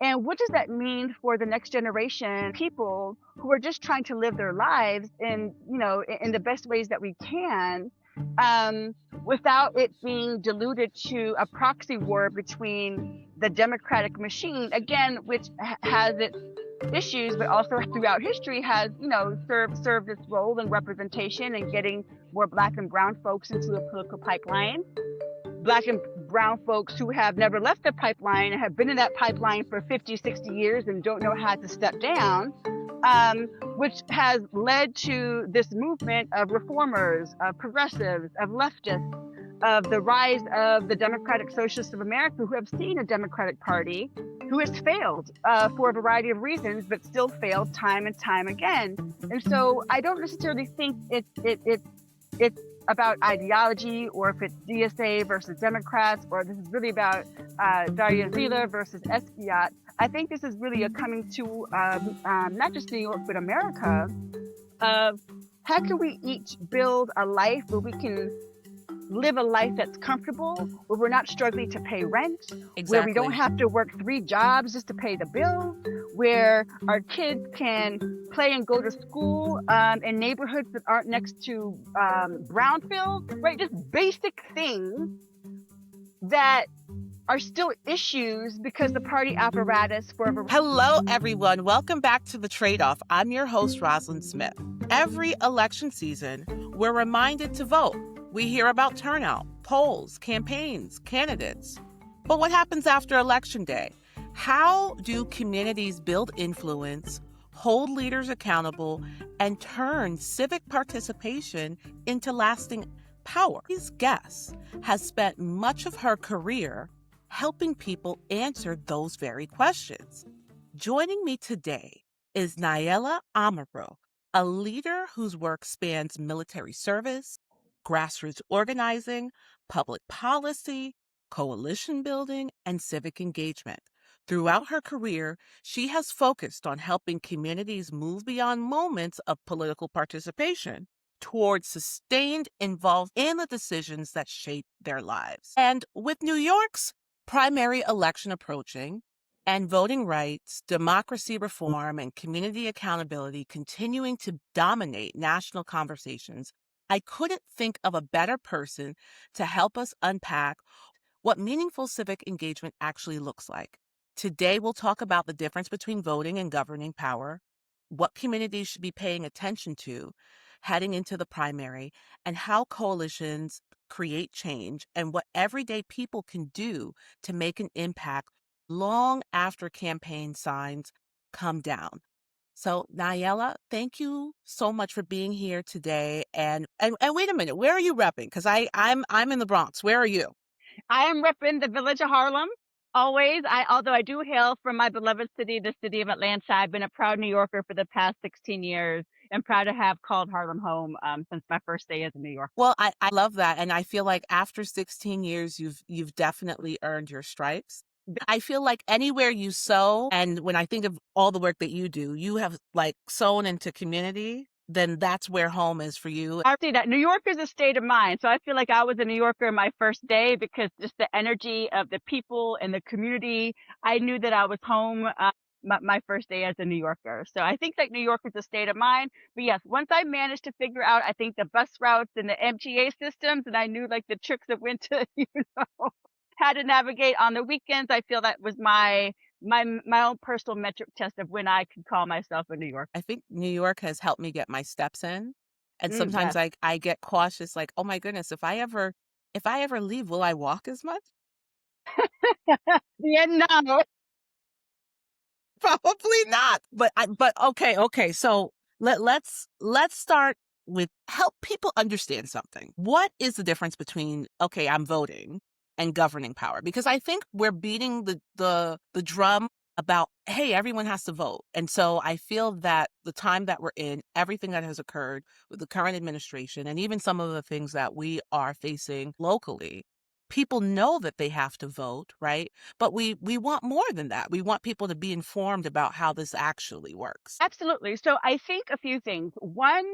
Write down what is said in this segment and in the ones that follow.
And what does that mean for the next generation people who are just trying to live their lives in, in the best ways that we can, um, without it being diluted to a proxy war between the democratic machine, again, which has its issues, but also throughout history has, served its role in representation and getting more black and brown folks into the political pipeline. Black and brown folks who have never left the pipeline and have been in that pipeline for 50, 60 years and don't know how to step down, which has led to this movement of reformers, of progressives, of leftists, of the rise of the Democratic Socialists of America, who have seen a Democratic Party who has failed for a variety of reasons, but still failed time and time again. And so I don't necessarily think it's about ideology, or if it's DSA versus Democrats, or this is really about Daria Zila versus Esquiat. I think this is really a coming to not just New York, but America, of how can we each build a life where we can live a life that's comfortable, where we're not struggling to pay rent, where we don't have to work 3 jobs just to pay the bills, where our kids can play and go to school in neighborhoods that aren't next to brownfields, right? Just basic things that are still issues because the party apparatus for... Hello, everyone. Welcome back to The Trade-Off. I'm your host, Rosalind Smith. Every election season, we're reminded to vote. We hear about turnout, polls, campaigns, candidates. But what happens after Election Day? How do communities build influence, hold leaders accountable, and turn civic participation into lasting power? Today's guest has spent much of her career helping people answer those very questions. Joining me today is Nayela Amaru, a leader whose work spans military service, grassroots organizing, public policy, coalition building, and civic engagement. Throughout her career, she has focused on helping communities move beyond moments of political participation towards sustained involvement in the decisions that shape their lives. And with New York's primary election approaching, and voting rights, democracy reform, and community accountability continuing to dominate national conversations, I couldn't think of a better person to help us unpack what meaningful civic engagement actually looks like. Today, we'll talk about the difference between voting and governing power, what communities should be paying attention to heading into the primary, and how coalitions create change, and what everyday people can do to make an impact long after campaign signs come down. So, Nayela, thank you so much for being here today. And wait a minute, where are you repping? Because I'm in the Bronx. Where are you? I am repping the village of Harlem. Always, although I do hail from my beloved city, the city of Atlanta. I've been a proud New Yorker for the past 16 years, and proud to have called Harlem home since my first day as a New Yorker. Well, I love that, and I feel like after 16 years, you've definitely earned your stripes. I feel like anywhere you sow, and when I think of all the work that you do, you have like sown into community, then that's where home is for you. I see that New York is a state of mind. So I feel like I was a New Yorker my first day because just the energy of the people and the community, I knew that I was home my first day as a New Yorker. So I think like New York is a state of mind. But yes, once I managed to figure out, I think the bus routes and the MTA systems, and I knew like the tricks that went to, how to navigate on the weekends, I feel that was my own personal metric test of when I could call myself a New Yorker. I think New York has helped me get my steps in. And sometimes Yes. I get cautious, like, oh my goodness, if I ever leave, will I walk as much? Yeah, no. Probably not. But okay. So let's start with help people understand something. What is the difference between, okay, I'm voting, and governing power? Because I think we're beating the drum about, hey, everyone has to vote. And so I feel that the time that we're in, everything that has occurred with the current administration, and even some of the things that we are facing locally, people know that they have to vote, right? But we want more than that. We want people to be informed about how this actually works. Absolutely. So I think a few things. One,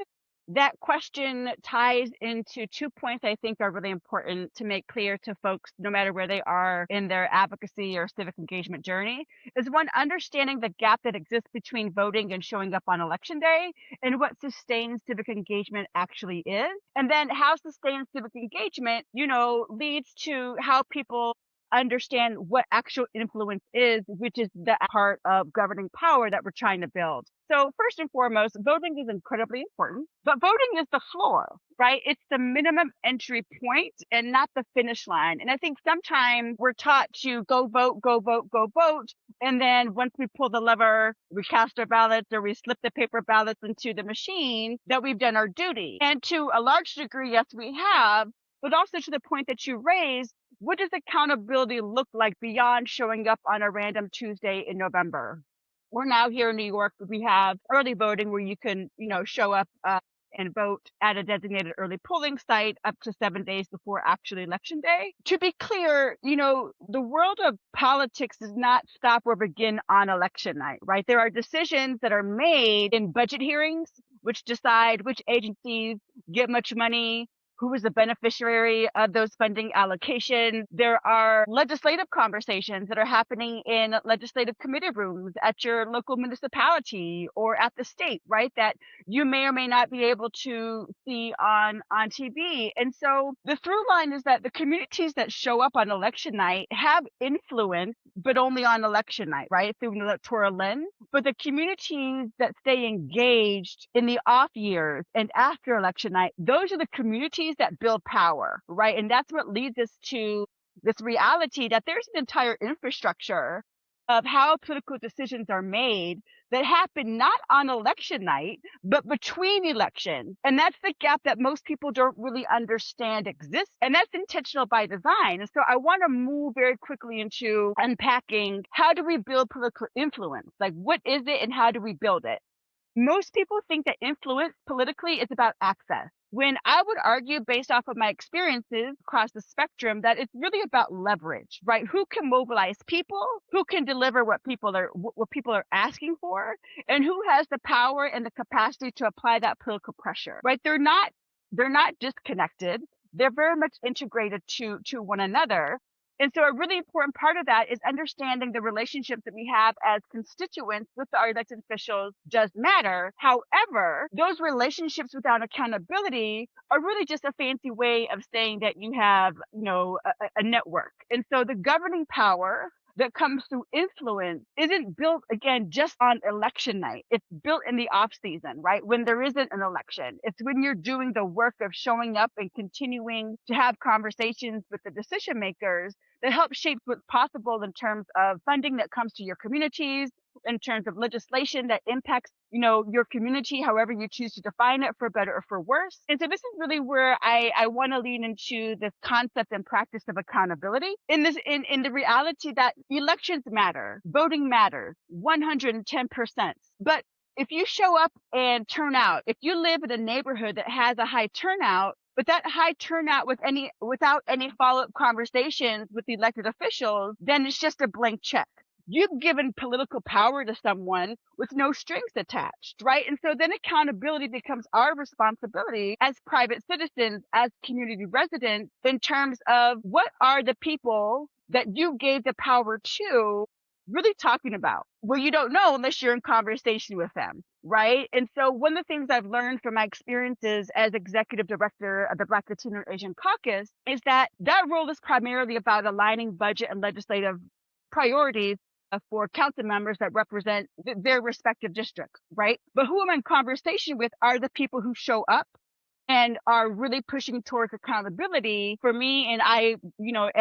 that question ties into 2 points I think are really important to make clear to folks, no matter where they are in their advocacy or civic engagement journey. Is one, understanding the gap that exists between voting and showing up on election day, and what sustained civic engagement actually is. And then how sustained civic engagement, leads to how people understand what actual influence is, which is the part of governing power that we're trying to build. So first and foremost, voting is incredibly important, but voting is the floor, right? It's the minimum entry point and not the finish line. And I think sometimes we're taught to go vote, go vote, go vote. And then once we pull the lever, we cast our ballots or we slip the paper ballots into the machine, that we've done our duty. And to a large degree, yes, we have, but also to the point that you raised, what does accountability look like beyond showing up on a random Tuesday in November? We're now here in New York. We have early voting where you can, show up and vote at a designated early polling site up to 7 days before actual election day. To be clear, the world of politics does not stop or begin on election night, right? There are decisions that are made in budget hearings, which decide which agencies get much money, who is the beneficiary of those funding allocations. There are legislative conversations that are happening in legislative committee rooms at your local municipality or at the state, right? That you may or may not be able to see on TV. And so the through line is that the communities that show up on election night have influence, but only on election night, right? Through an electoral lens. But the communities that stay engaged in the off years and after election night, those are the communities that build power, right? And that's what leads us to this reality that there's an entire infrastructure of how political decisions are made that happen not on election night, but between elections. And that's the gap that most people don't really understand exists. And that's intentional by design. And so I want to move very quickly into unpacking, how do we build political influence? Like, what is it and how do we build it? Most people think that influence politically is about access, when I would argue, based off of my experiences across the spectrum, that it's really about leverage, right? Who can mobilize people, who can deliver what people are asking for, and who has the power and the capacity to apply that political pressure, right? They're not disconnected. They're very much integrated to one another. And so a really important part of that is understanding the relationships that we have as constituents with our elected officials does matter. However, those relationships without accountability are really just a fancy way of saying that you have, a network. And so the governing power that comes through influence isn't built, again, just on election night. It's built in the off season, right? When there isn't an election. It's when you're doing the work of showing up and continuing to have conversations with the decision makers that help shape what's possible in terms of funding that comes to your communities, in terms of legislation that impacts, your community, however you choose to define it, for better or for worse. And so this is really where I want to lean into this concept and practice of accountability in the reality that elections matter, voting matters, 110%. But if you show up and turn out, if you live in a neighborhood that has a high turnout, but that high turnout without any follow-up conversations with the elected officials, then it's just a blank check. You've given political power to someone with no strings attached, right? And so then accountability becomes our responsibility as private citizens, as community residents, in terms of what are the people that you gave the power to really talking about? Well, you don't know unless you're in conversation with them, right? And so one of the things I've learned from my experiences as executive director of the Black, Latino, and Asian Caucus is that role is primarily about aligning budget and legislative priorities for council members that represent their respective districts, right? But who I'm in conversation with are the people who show up and are really pushing towards accountability for me and I,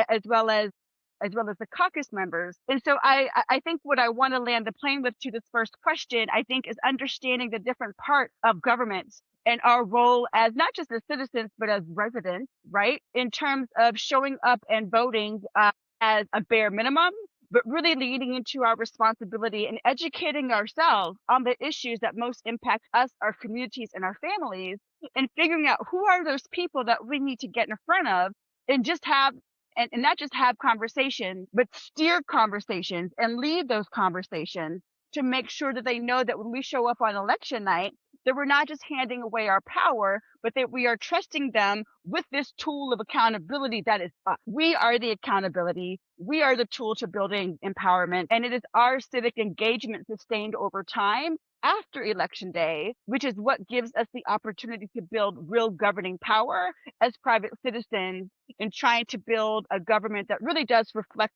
as well as the caucus members. And so I think what I want to land the plane with to this first question, I think, is understanding the different parts of government and our role as not just as citizens, but as residents, right? In terms of showing up and voting as a bare minimum, but really leaning into our responsibility and educating ourselves on the issues that most impact us, our communities, and our families, and figuring out who are those people that we need to get in front of and just have, and not just have conversations, but steer conversations and lead those conversations to make sure that they know that when we show up on election night, that we're not just handing away our power, but that we are trusting them with this tool of accountability that is us. We are the accountability. We are the tool to building empowerment. And it is our civic engagement sustained over time after election day, which is what gives us the opportunity to build real governing power as private citizens in trying to build a government that really does reflect,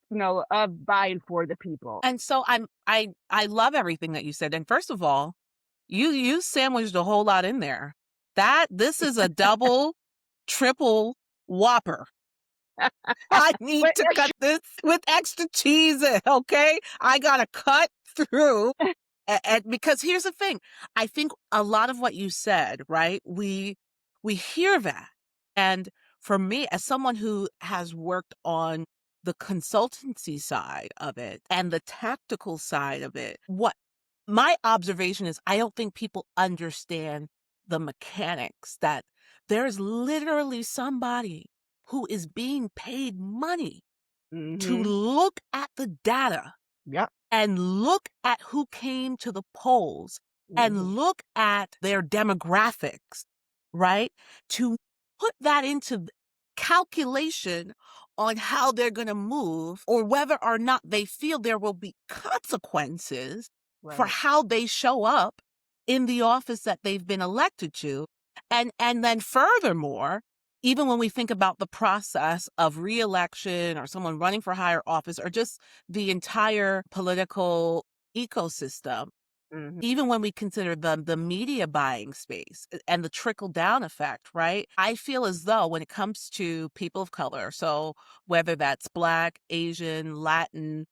of, by, and for the people. And so I love everything that you said. And first of all, you sandwiched a whole lot in there. This is a double, triple whopper. I need to cut this with extra cheese in, okay? I gotta cut through. Because here's the thing. I think a lot of what you said, right? We hear that. And for me, as someone who has worked on the consultancy side of it and the tactical side of it, what my observation is, I don't think people understand the mechanics, that there's literally somebody who is being paid money to look at the data. Yep. And look at who came to the polls and look at their demographics, right? To put that into calculation on how they're going to move, or whether or not they feel there will be consequences for how they show up in the office that they've been elected to. And then furthermore, even when we think about the process of re-election or someone running for higher office or just the entire political ecosystem, even when we consider the media buying space and the trickle-down effect, right? I feel as though when it comes to people of color, so whether that's Black, Asian, Latin,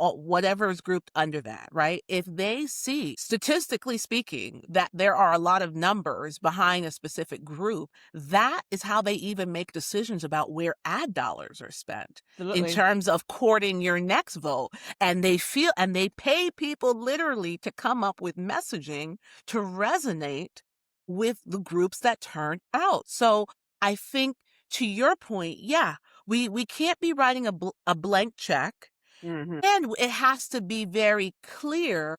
whatever is grouped under that, right? If they see, statistically speaking, that there are a lot of numbers behind a specific group, that is how they even make decisions about where ad dollars are spent. Absolutely. In terms of courting your next vote. And they pay people literally to come up with messaging to resonate with the groups that turn out. So I think, to your point, yeah, we can't be writing a blank check. And it has to be very clear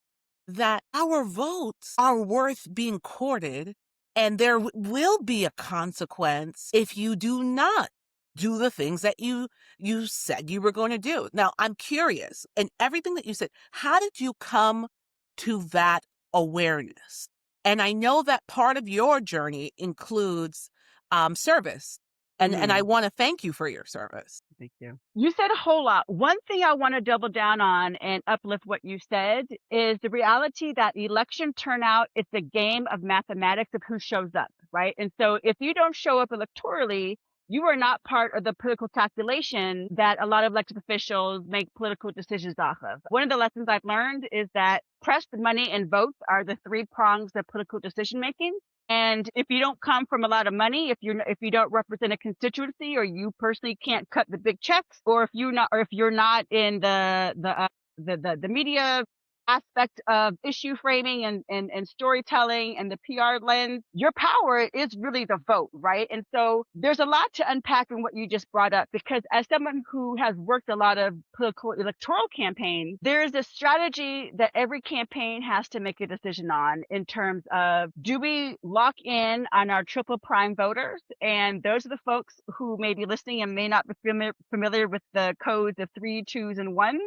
that our votes are worth being courted, and there will be a consequence if you do not do the things that you said you were going to do. Now, I'm curious, and everything that you said, how did you come to that awareness? And I know that part of your journey includes service. And I want to thank you for your service. Thank you. You said a whole lot. One thing I want to double down on and uplift what you said is the reality that election turnout is a game of mathematics of who shows up, right? And so if you don't show up electorally, you are not part of the political calculation that a lot of elected officials make political decisions off of. One of the lessons I've learned is that press, money, and votes are the three prongs of political decision making. And if you don't come from a lot of money, if you don't represent a constituency, or you personally can't cut the big checks, or if you're not in the media aspect of issue framing and storytelling and the PR lens, your power is really the vote, right? And so there's a lot to unpack in what you just brought up, because as someone who has worked a lot of political electoral campaigns, there is a strategy that every campaign has to make a decision on in terms of, do we lock in on our triple prime voters? And those are the folks who may be listening and may not be familiar with the codes of 3, 2s, and 1s.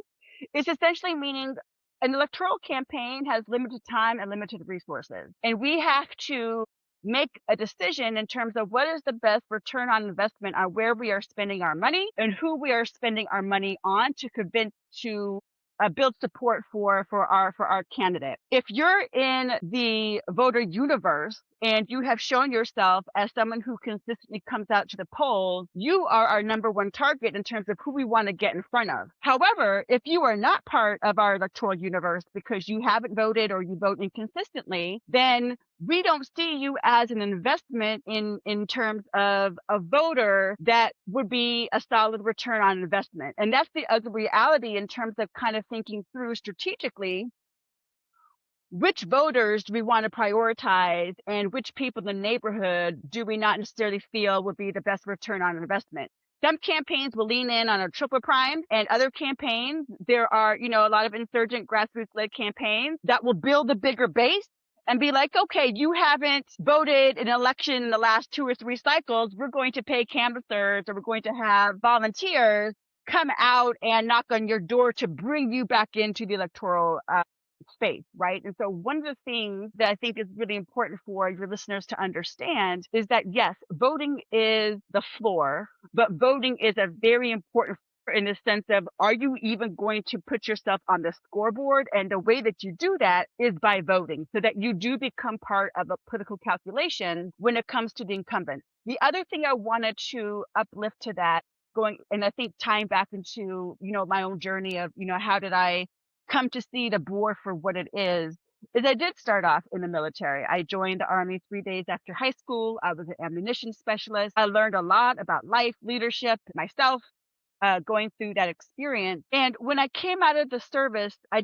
It's essentially meaning an electoral campaign has limited time and limited resources. And we have to make a decision in terms of what is the best return on investment on where we are spending our money and who we are spending our money on to convince to build support for our candidate. If you're in the voter universe and you have shown yourself as someone who consistently comes out to the polls, you are our number one target in terms of who we want to get in front of. However, if you are not part of our electoral universe because you haven't voted or you vote inconsistently, then we don't see you as an investment in terms of a voter that would be a solid return on investment. And that's the other reality in terms of kind of thinking through strategically which voters do we want to prioritize and which people in the neighborhood do we not necessarily feel would be the best return on investment. Some campaigns will lean in on a triple prime, and other campaigns, there are, a lot of insurgent grassroots-led campaigns that will build a bigger base and be like, okay, you haven't voted in an election in the last 2 or 3 cycles. We're going to pay canvassers, or we're going to have volunteers come out and knock on your door to bring you back into the electoral space, right? And so one of the things that I think is really important for your listeners to understand is that, yes, voting is the floor, but voting is a very important in the sense of, are you even going to put yourself on the scoreboard? And the way that you do that is by voting, so that you do become part of a political calculation when it comes to the incumbent. The other thing I wanted to uplift to that, and I think tying back into, my own journey of, how did I come to see the board for what it is I did start off in the military. I joined the Army 3 days after high school. I was an ammunition specialist. I learned a lot about life, leadership, myself, going through that experience. And when I came out of the service, I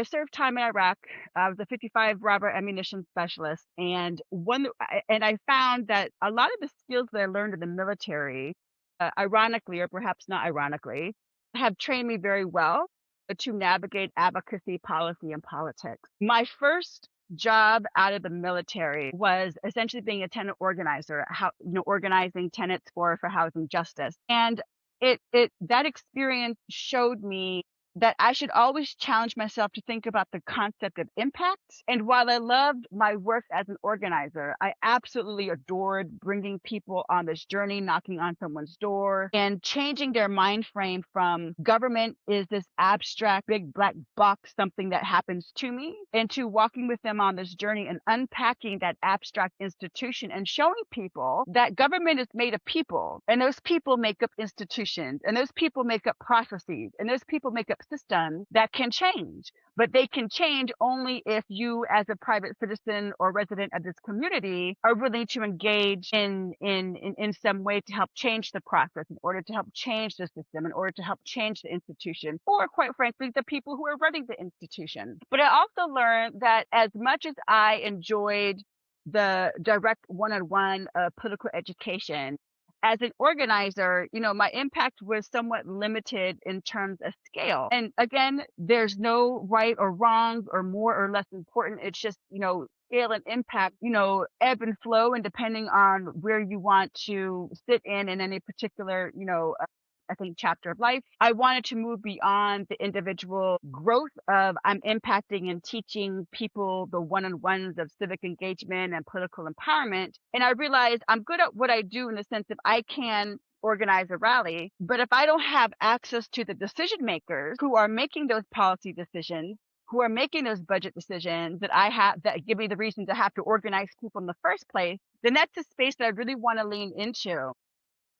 served time in Iraq. I was a 55 robber ammunition specialist. And I found that a lot of the skills that I learned in the military, ironically, or perhaps not ironically, have trained me very well to navigate advocacy, policy, and politics. My first job out of the military was essentially being a tenant organizer, organizing tenants for housing justice. And that experience showed me that I should always challenge myself to think about the concept of impact. And while I loved my work as an organizer, I absolutely adored bringing people on this journey, knocking on someone's door and changing their mind frame from government is this abstract big black box, something that happens to me, into walking with them on this journey and unpacking that abstract institution and showing people that government is made of people, and those people make up institutions, and those people make up processes, and those people make up systems that can change. But they can change only if you, as a private citizen or resident of this community, are willing to engage in some way to help change the process, in order to help change the system, in order to help change the institution, or quite frankly, the people who are running the institution. But I also learned that as much as I enjoyed the direct one-on-one political education, as an organizer, my impact was somewhat limited in terms of scale. And again, there's no right or wrong or more or less important. It's just, scale and impact, ebb and flow, and depending on where you want to sit in any particular, I think, chapter of life. I wanted to move beyond the individual growth of I'm impacting and teaching people the one-on-ones of civic engagement and political empowerment. And I realized I'm good at what I do in the sense that I can organize a rally, but if I don't have access to the decision makers who are making those policy decisions, who are making those budget decisions that give me the reason to have to organize people in the first place, then that's a space that I really want to lean into.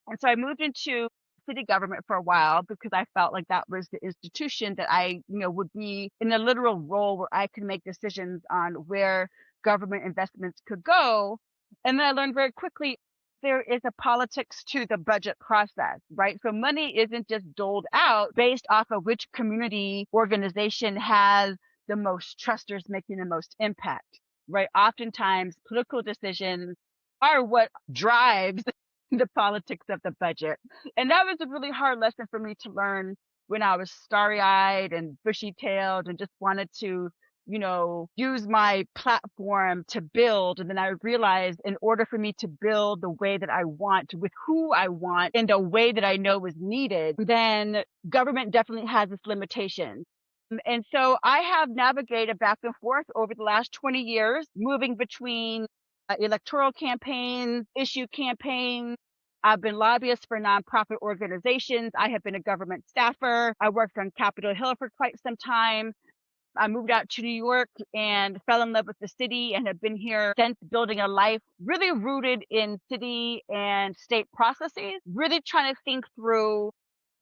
And so I moved into city government for a while because I felt like that was the institution that I, would be in a literal role where I could make decisions on where government investments could go. And then I learned very quickly there is a politics to the budget process, right? So money isn't just doled out based off of which community organization has the most trusters making the most impact, right? Oftentimes political decisions are what drives the politics of the budget. And that was a really hard lesson for me to learn when I was starry-eyed and bushy-tailed and just wanted to, use my platform to build. And then I realized in order for me to build the way that I want, with who I want, in the way that I know is needed, then government definitely has its limitations. And so I have navigated back and forth over the last 20 years, moving between electoral campaigns, issue campaigns. I've been lobbyist for nonprofit organizations. I have been a government staffer. I worked on Capitol Hill for quite some time. I moved out to New York and fell in love with the city and have been here since, building a life really rooted in city and state processes, really trying to think through,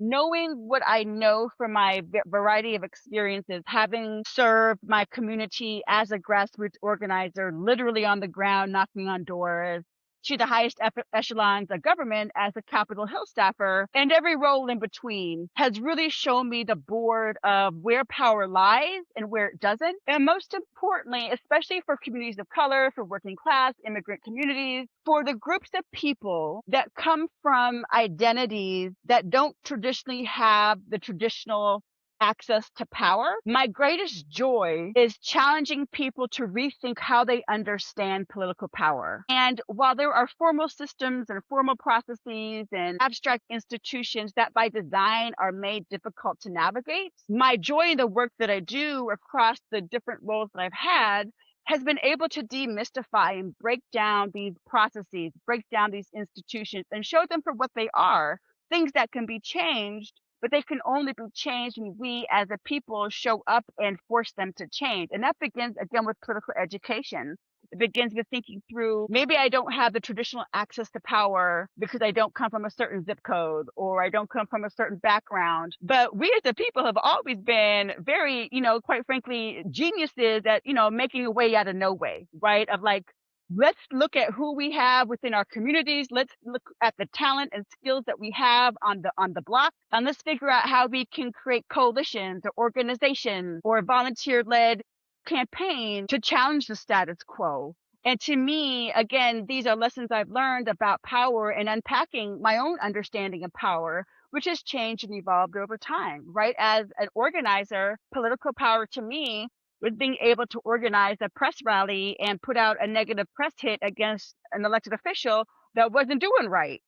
knowing what I know from my variety of experiences, having served my community as a grassroots organizer, literally on the ground, knocking on doors, to the highest echelons of government as a Capitol Hill staffer, and every role in between has really shown me the board of where power lies and where it doesn't. And most importantly, especially for communities of color, for working class, immigrant communities, for the groups of people that come from identities that don't traditionally have the traditional access to power, my greatest joy is challenging people to rethink how they understand political power. And while there are formal systems and formal processes and abstract institutions that by design are made difficult to navigate, my joy in the work that I do across the different roles that I've had has been able to demystify and break down these processes, break down these institutions, and show them for what they are, things that can be changed, but they can only be changed when we as a people show up and force them to change. And that begins again with political education. It begins with thinking through, maybe I don't have the traditional access to power because I don't come from a certain zip code or I don't come from a certain background. But we as a people have always been very, quite frankly, geniuses at, making a way out of no way, right? Of like, let's look at who we have within our communities. Let's look at the talent and skills that we have on the block. And let's figure out how we can create coalitions or organizations or volunteer-led campaign to challenge the status quo. And to me, again, these are lessons I've learned about power and unpacking my own understanding of power, which has changed and evolved over time, right? As an organizer, political power to me was being able to organize a press rally and put out a negative press hit against an elected official that wasn't doing right.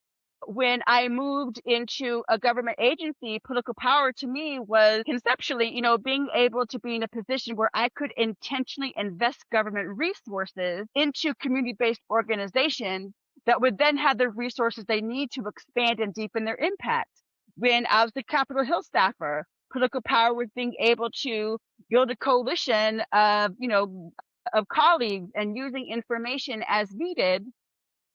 When I moved into a government agency, political power to me was conceptually, being able to be in a position where I could intentionally invest government resources into community-based organizations that would then have the resources they need to expand and deepen their impact. When I was the Capitol Hill staffer, political power was being able to build a coalition of colleagues and using information as needed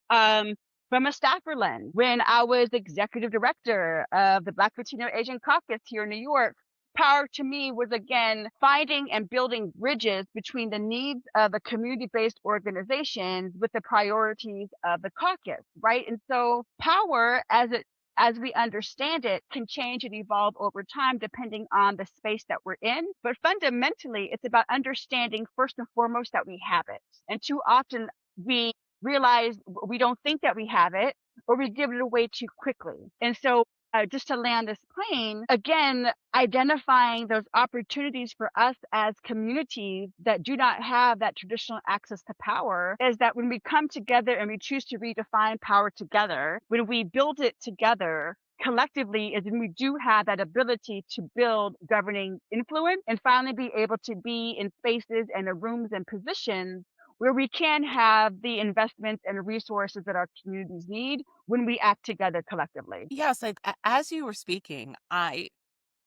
from a staffer lens. When I was executive director of the Black Latino Asian Caucus here in New York, power to me was again finding and building bridges between the needs of the community-based organizations with the priorities of the caucus, right? And so power as we understand it can change and evolve over time depending on the space that we're in. But fundamentally, it's about understanding first and foremost that we have it. And too often we realize we don't think that we have it, or we give it away too quickly. And so just to land this plane, again, identifying those opportunities for us as communities that do not have that traditional access to power is that when we come together and we choose to redefine power together, when we build it together, collectively is when we do have that ability to build governing influence and finally be able to be in spaces and in rooms and positions where we can have the investments and resources that our communities need when we act together collectively. Yes, as you were speaking, I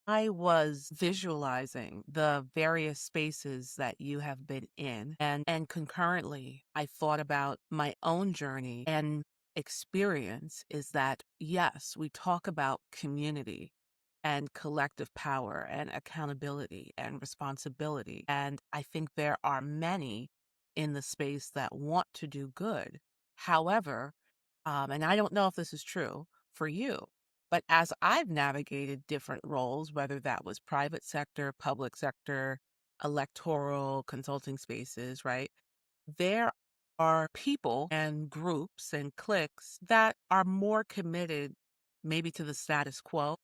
was visualizing the various spaces that you have been in, and concurrently I thought about my own journey and experience is that yes, we talk about community and collective power and accountability and responsibility. And I think there are many in the space that want to do good. However, and I don't know if this is true for you, but as I've navigated different roles, whether that was private sector, public sector, electoral, consulting spaces, right? There are people and groups and cliques that are more committed maybe to the status quo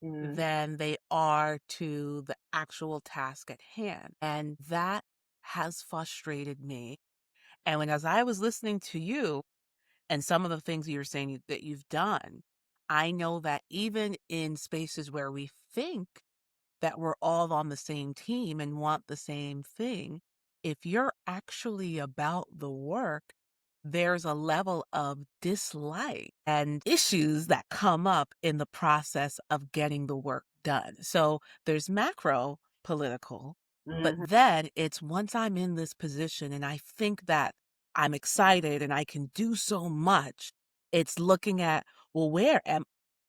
Mm. than they are to the actual task at hand. And that has frustrated me. And as I was listening to you and some of the things you were saying that you've done, I know that even in spaces where we think that we're all on the same team and want the same thing, if you're actually about the work, there's a level of dislike and issues that come up in the process of getting the work done. So there's macro political, but Mhm. then it's once I'm in this position and I think that I'm excited and I can do so much, it's looking at, well, where am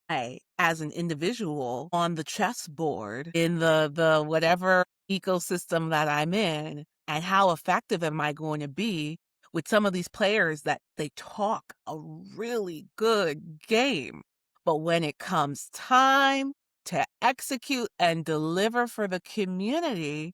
I as an individual on the chessboard in the whatever ecosystem that I'm in, and how effective am I going to be with some of these players that they talk a really good game. But when it comes time to execute and deliver for the community,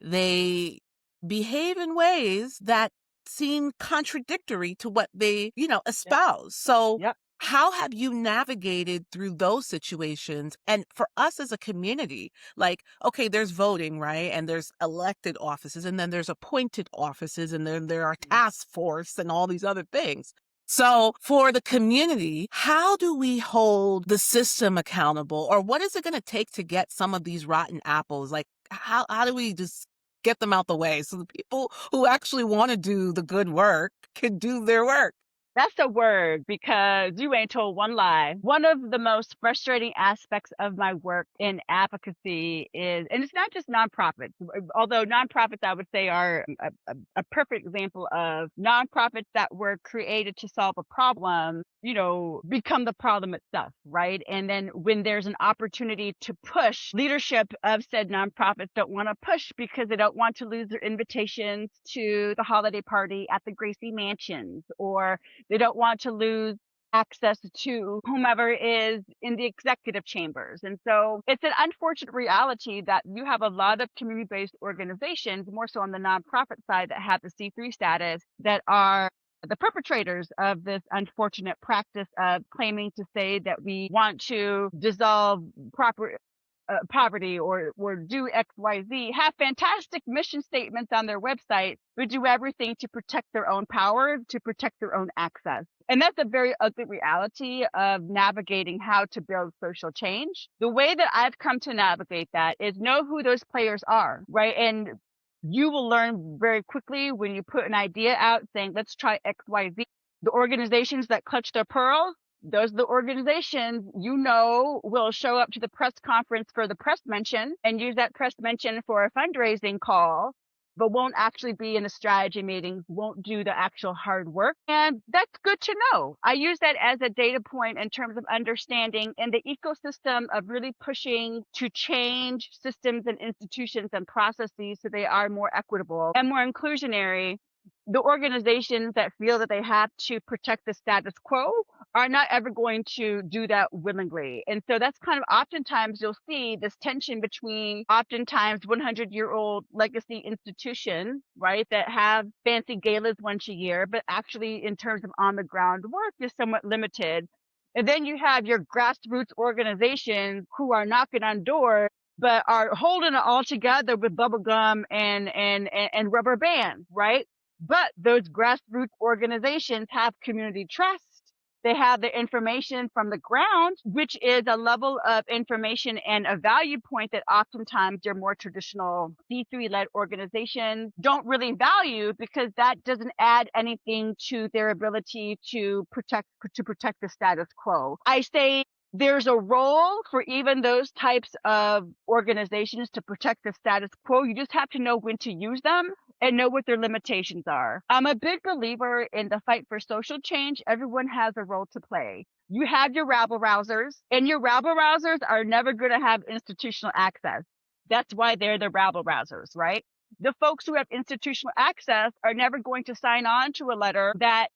they behave in ways that seem contradictory to what they, Yep. espouse. So, Yep. how have you navigated through those situations? And for us as a community, like, okay, there's voting, right? And there's elected offices, and then there's appointed offices, and then there are task force and all these other things. So for the community, how do we hold the system accountable? Or what is it going to take to get some of these rotten apples? Like, how do we just get them out the way so the people who actually want to do the good work can do their work? That's a word, because you ain't told one lie. One of the most frustrating aspects of my work in advocacy is, and it's not just nonprofits, although nonprofits I would say are a perfect example of nonprofits that were created to solve a problem, become the problem itself, right? And then when there's an opportunity to push, leadership of said nonprofits don't want to push because they don't want to lose their invitations to the holiday party at the Gracie Mansions, or they don't want to lose access to whomever is in the executive chambers. And so it's an unfortunate reality that you have a lot of community-based organizations, more so on the nonprofit side, that have the C3 status, that are the perpetrators of this unfortunate practice of claiming to say that we want to dissolve poverty or do XYZ, have fantastic mission statements on their website, but do everything to protect their own power, to protect their own access. And that's a very ugly reality of navigating how to build social change. The way that I've come to navigate that is know who those players are, right? And you will learn very quickly when you put an idea out saying, let's try XYZ. The organizations that clutch their pearls, those are the organizations will show up to the press conference for the press mention and use that press mention for a fundraising call, but won't actually be in the strategy meetings, won't do the actual hard work. And that's good to know. I use that as a data point in terms of understanding in the ecosystem of really pushing to change systems and institutions and processes so they are more equitable and more inclusionary. The organizations that feel that they have to protect the status quo are not ever going to do that willingly. And so that's kind of oftentimes you'll see this tension between oftentimes 100-year-old legacy institutions, right, that have fancy galas once a year, but actually in terms of on the ground work is somewhat limited. And then you have your grassroots organizations who are knocking on doors but are holding it all together with bubble gum and rubber bands, right? But those grassroots organizations have community trust. They have the information from the ground, which is a level of information and a value point that oftentimes your more traditional C3-led organizations don't really value, because that doesn't add anything to their ability to protect the status quo. I say there's a role for even those types of organizations to protect the status quo. You just have to know when to use them and know what their limitations are. I'm a big believer in the fight for social change. Everyone has a role to play. You have your rabble rousers, and your rabble rousers are never going to have institutional access. That's why they're the rabble rousers, right? The folks who have institutional access are never going to sign on to a letter that,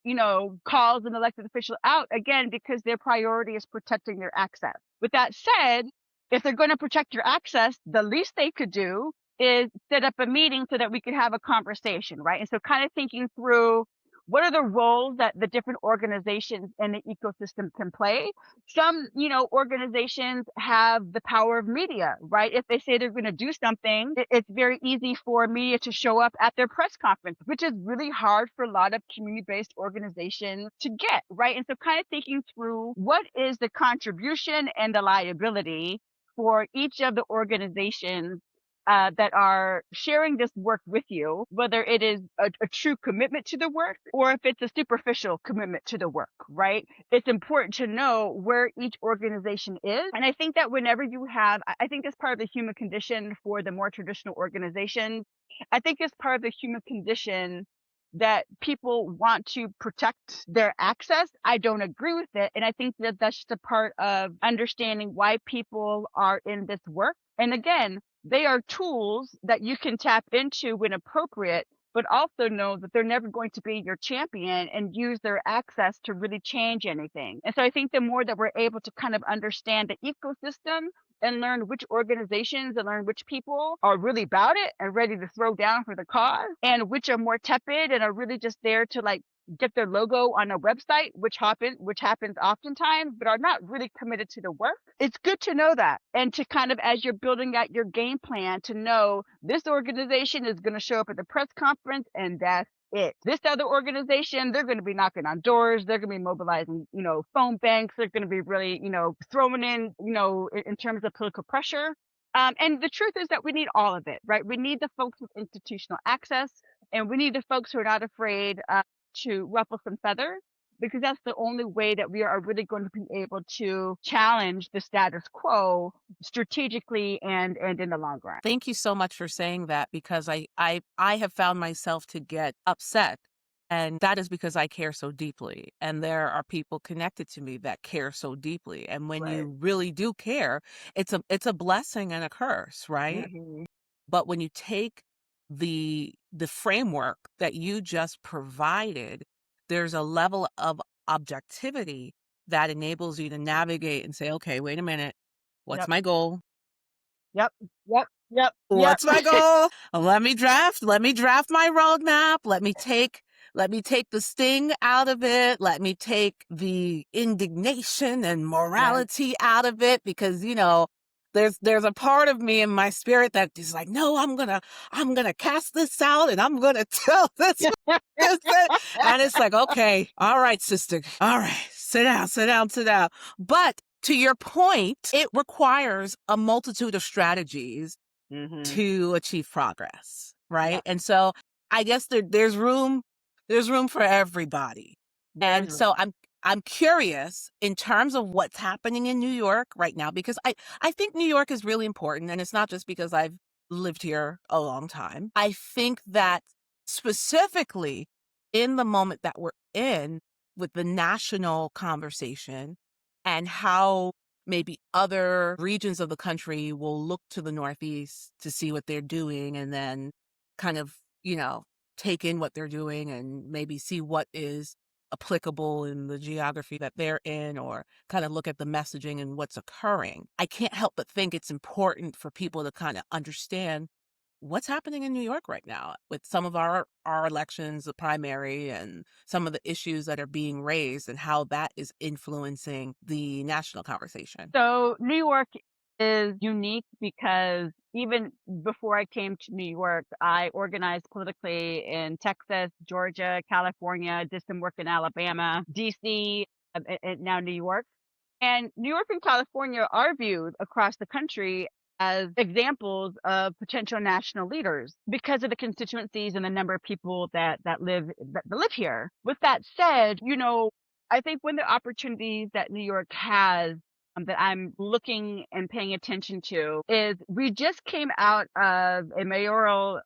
calls an elected official out, again, because their priority is protecting their access. With that said, if they're going to protect your access, the least they could do is set up a meeting so that we could have a conversation, right? And so kind of thinking through what are the roles that the different organizations in the ecosystem can play. Some, organizations have the power of media, right? If they say they're going to do something, it's very easy for media to show up at their press conference, which is really hard for a lot of community-based organizations to get, right? And so kind of thinking through what is the contribution and the liability for each of the organizations that are sharing this work with you, whether it is a true commitment to the work or if it's a superficial commitment to the work, right? It's important to know where each organization is. And I think that whenever I think that's part of the human condition for the more traditional organizations. I think it's part of the human condition that people want to protect their access. I don't agree with it. And I think that that's just a part of understanding why people are in this work. And again, they are tools that you can tap into when appropriate, but also know that they're never going to be your champion and use their access to really change anything. And so I think the more that we're able to kind of understand the ecosystem and learn which organizations and learn which people are really about it and ready to throw down for the cause, and which are more tepid and are really just there to like get their logo on a website, which happens oftentimes, but are not really committed to the work. It's good to know that, and to kind of, as you're building out your game plan, to know this organization is going to show up at the press conference and that's it. This other organization, they're going to be knocking on doors. They're going to be mobilizing, phone banks. They're going to be really, throwing in, in terms of political pressure. And the truth is that we need all of it, right? We need the folks with institutional access, and we need the folks who are not afraid to ruffle some feathers, because that's the only way that we are really going to be able to challenge the status quo strategically and in the long run. Thank you so much for saying that, because I have found myself to get upset, and that is because I care so deeply, and there are people connected to me that care so deeply. And when Right. you really do care, it's a blessing and a curse, right? Mm-hmm. But when you take the framework that you just provided, there's a level of objectivity that enables you to navigate and say, okay, wait a minute, what's Yep. my goal? Yep. Yep. Yep. What's my goal? Let me draft my roadmap. Let me take the sting out of it. Let me take the indignation and morality out of it, because, there's a part of me in my spirit that is like, no, I'm gonna cast this out, and I'm gonna tell this. And it's like, okay, all right, sister. All right, sit down. But to your point, it requires a multitude of strategies Mm-hmm. to achieve progress, right? Yep. And so I guess there's room for everybody. And so I'm curious in terms of what's happening in New York right now, because I think New York is really important, and it's not just because I've lived here a long time. I think that specifically in the moment that we're in with the national conversation, and how maybe other regions of the country will look to the Northeast to see what they're doing, and then kind of, take in what they're doing and maybe see what is applicable in the geography that they're in, or kind of look at the messaging and what's occurring. I can't help but think it's important for people to kind of understand what's happening in New York right now with some of our elections, the primary, and some of the issues that are being raised, and how that is influencing the national conversation. So New York is unique because even before I came to New York, I organized politically in Texas, Georgia, California, did some work in Alabama, DC, and now New York. And New York and California are viewed across the country as examples of potential national leaders because of the constituencies and the number of people that live here. With that said, I think one of the opportunities that New York has, that I'm looking and paying attention to, is we just came out of a mayoral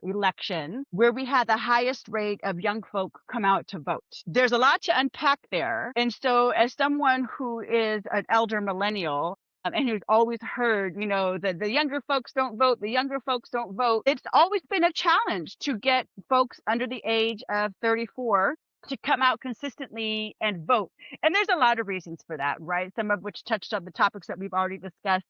election where we had the highest rate of young folk come out to vote. There's a lot to unpack there. And so as someone who is an elder millennial, and who's always heard, that the younger folks don't vote, it's always been a challenge to get folks under the age of 34 to come out consistently and vote. And there's a lot of reasons for that, right? Some of which touched on the topics that we've already discussed.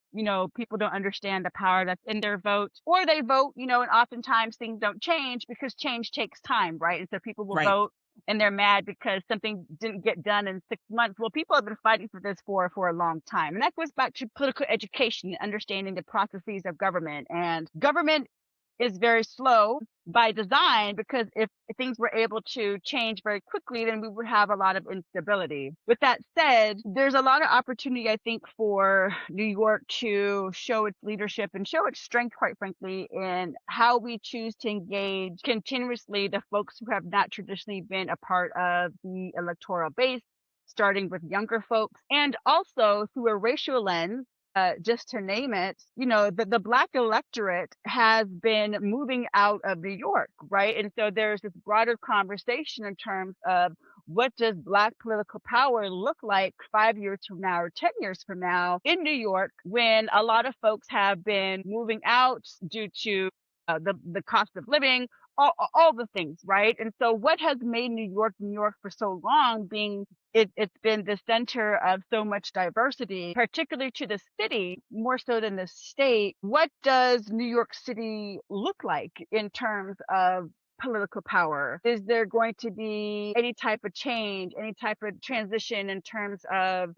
People don't understand the power that's in their vote, or they vote, and oftentimes things don't change because change takes time, right? And so people will Right. vote and they're mad because something didn't get done in 6 months. Well, people have been fighting for this for a long time. And that goes back to political education and understanding the processes of government. And government is very slow by design, because if things were able to change very quickly, then we would have a lot of instability. With that said, there's a lot of opportunity, I think, for New York to show its leadership and show its strength, quite frankly, in how we choose to engage continuously the folks who have not traditionally been a part of the electoral base, starting with younger folks, and also through a racial lens. Just to name it, the Black electorate has been moving out of New York, right? And so there's this broader conversation in terms of what does Black political power look like 5 years from now or 10 years from now in New York, when a lot of folks have been moving out due to the cost of living, all the things, right? And so what has made New York for so long being it's been the center of so much diversity, particularly to the city, more so than the state. What does New York City look like in terms of political power? Is there going to be any type of change, any type of transition in terms of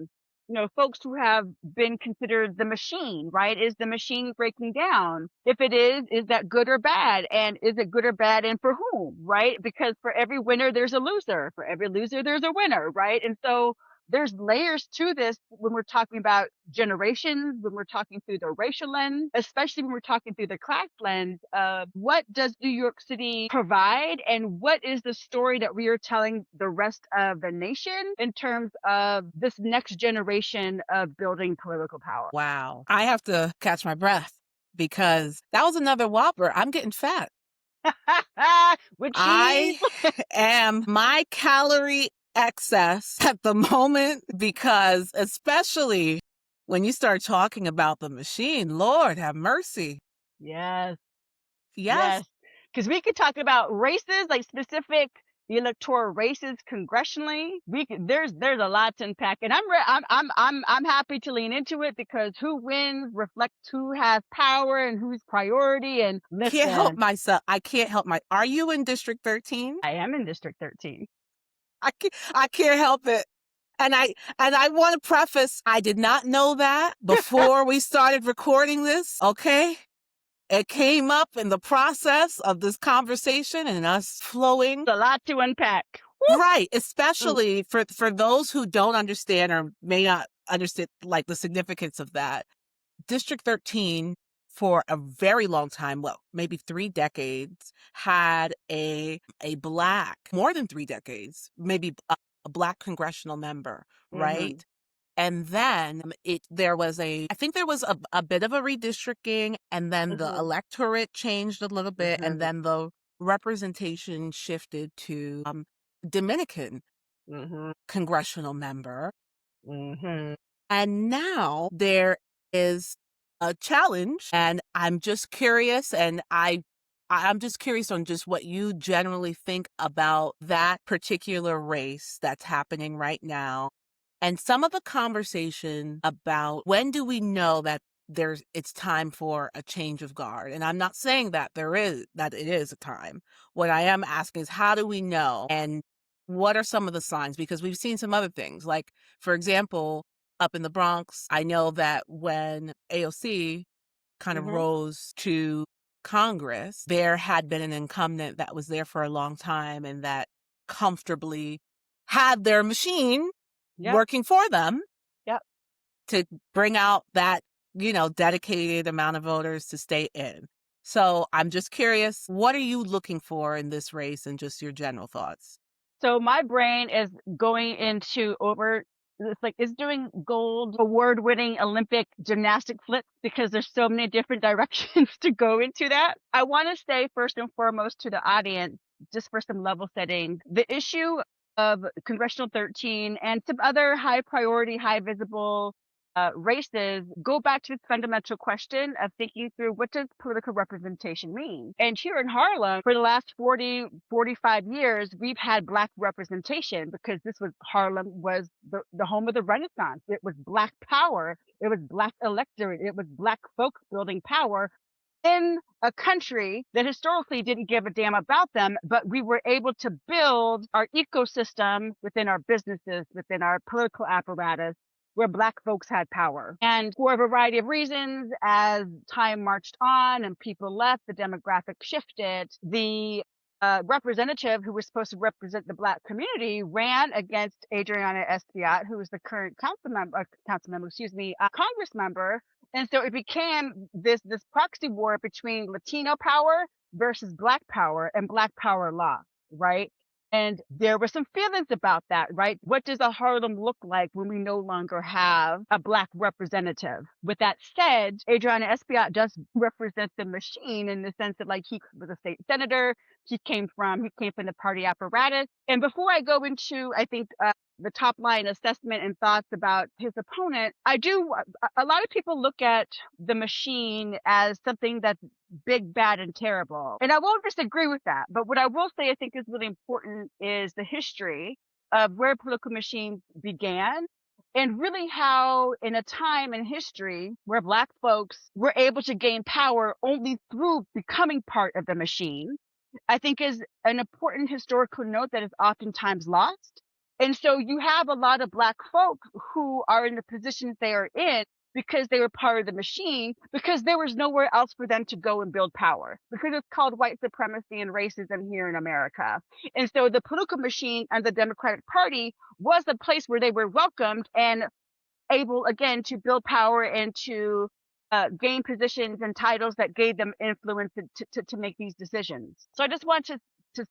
folks who have been considered the machine, right? Is the machine breaking down? If it is that good or bad? And is it good or bad and for whom, right? Because for every winner, there's a loser. For every loser, there's a winner, right? And so there's layers to this when we're talking about generations, when we're talking through the racial lens, especially when we're talking through the class lens of what does New York City provide and what is the story that we are telling the rest of the nation in terms of this next generation of building political power. Wow. I have to catch my breath because that was another whopper. I'm getting fat. With I cheese. am my calorie excess at the moment because especially when you start talking about the machine, Lord have mercy. Yes. Yes. Yes. Because we could talk about races, like specific electoral races congressionally. There's a lot to unpack, and I'm happy to lean into it because who wins reflects who has power and who's priority. And Can't help listen, myself. I can't help my. Are you in District 13? I am in District 13. I can't help it. And I want to preface, I did not know that before we started recording this, okay? It came up in the process of this conversation and us flowing. There's a lot to unpack. Right, especially for those who don't understand or may not understand like the significance of that. District 13 for a very long time, well, maybe 3 decades, had a black, more than 3 decades, maybe a black congressional member, right? Mhm. And then there was I think there was a bit of a redistricting, and then the Mhm. electorate changed a little bit, and Mhm. then the representation shifted to Dominican Mhm. congressional member. Mhm. And now there is a challenge, and I'm just curious, and I'm just curious on just what you generally think about that particular race that's happening right now, and some of the conversation about when do we know that it's time for a change of guard. And I'm not saying that it is a time. What I am asking is how do we know, and what are some of the signs? Because we've seen some other things, like for example, up in the Bronx, I know that when AOC kind of Mhm. rose to Congress, there had been an incumbent that was there for a long time and that comfortably had their machine Yep. working for them Yep. to bring out that, dedicated amount of voters to stay in. So I'm just curious, what are you looking for in this race and just your general thoughts? So my brain is going into it's doing gold award-winning Olympic gymnastic flips because there's so many different directions to go into that. I want to say first and foremost to the audience, just for some level setting, the issue of Congressional 13 and some other high priority, high visible races go back to this fundamental question of thinking through what does political representation mean? And here in Harlem, for the last 40, 45 years, we've had Black representation because Harlem was the home of the Renaissance. It was Black power. It was Black electorate. It was Black folks building power in a country that historically didn't give a damn about them, but we were able to build our ecosystem within our businesses, within our political apparatus, where Black folks had power. And for a variety of reasons, as time marched on and people left, the demographic shifted. The representative who was supposed to represent the Black community ran against Adriana Espaillat, who was the current Congress member. And so it became this proxy war between Latino power versus Black power and Black power law, right? And there were some feelings about that, right? What does a Harlem look like when we no longer have a Black representative? With that said, Adriana Espaillat does represent the machine in the sense that, like, he was a state senator. He came from the party apparatus. And before I go into, I think, the top line assessment and thoughts about his opponent, a lot of people look at the machine as something that's big, bad, and terrible. And I won't disagree with that. But what I will say I think is really important is the history of where political machines began and really how in a time in history where Black folks were able to gain power only through becoming part of the machine, I think is an important historical note that is oftentimes lost. And so you have a lot of Black folk who are in the positions they are in because they were part of the machine, because there was nowhere else for them to go and build power, because it's called white supremacy and racism here in America. And so the political machine and the Democratic Party was a place where they were welcomed and able again to build power and to gain positions and titles that gave them influence to make these decisions. So I just want to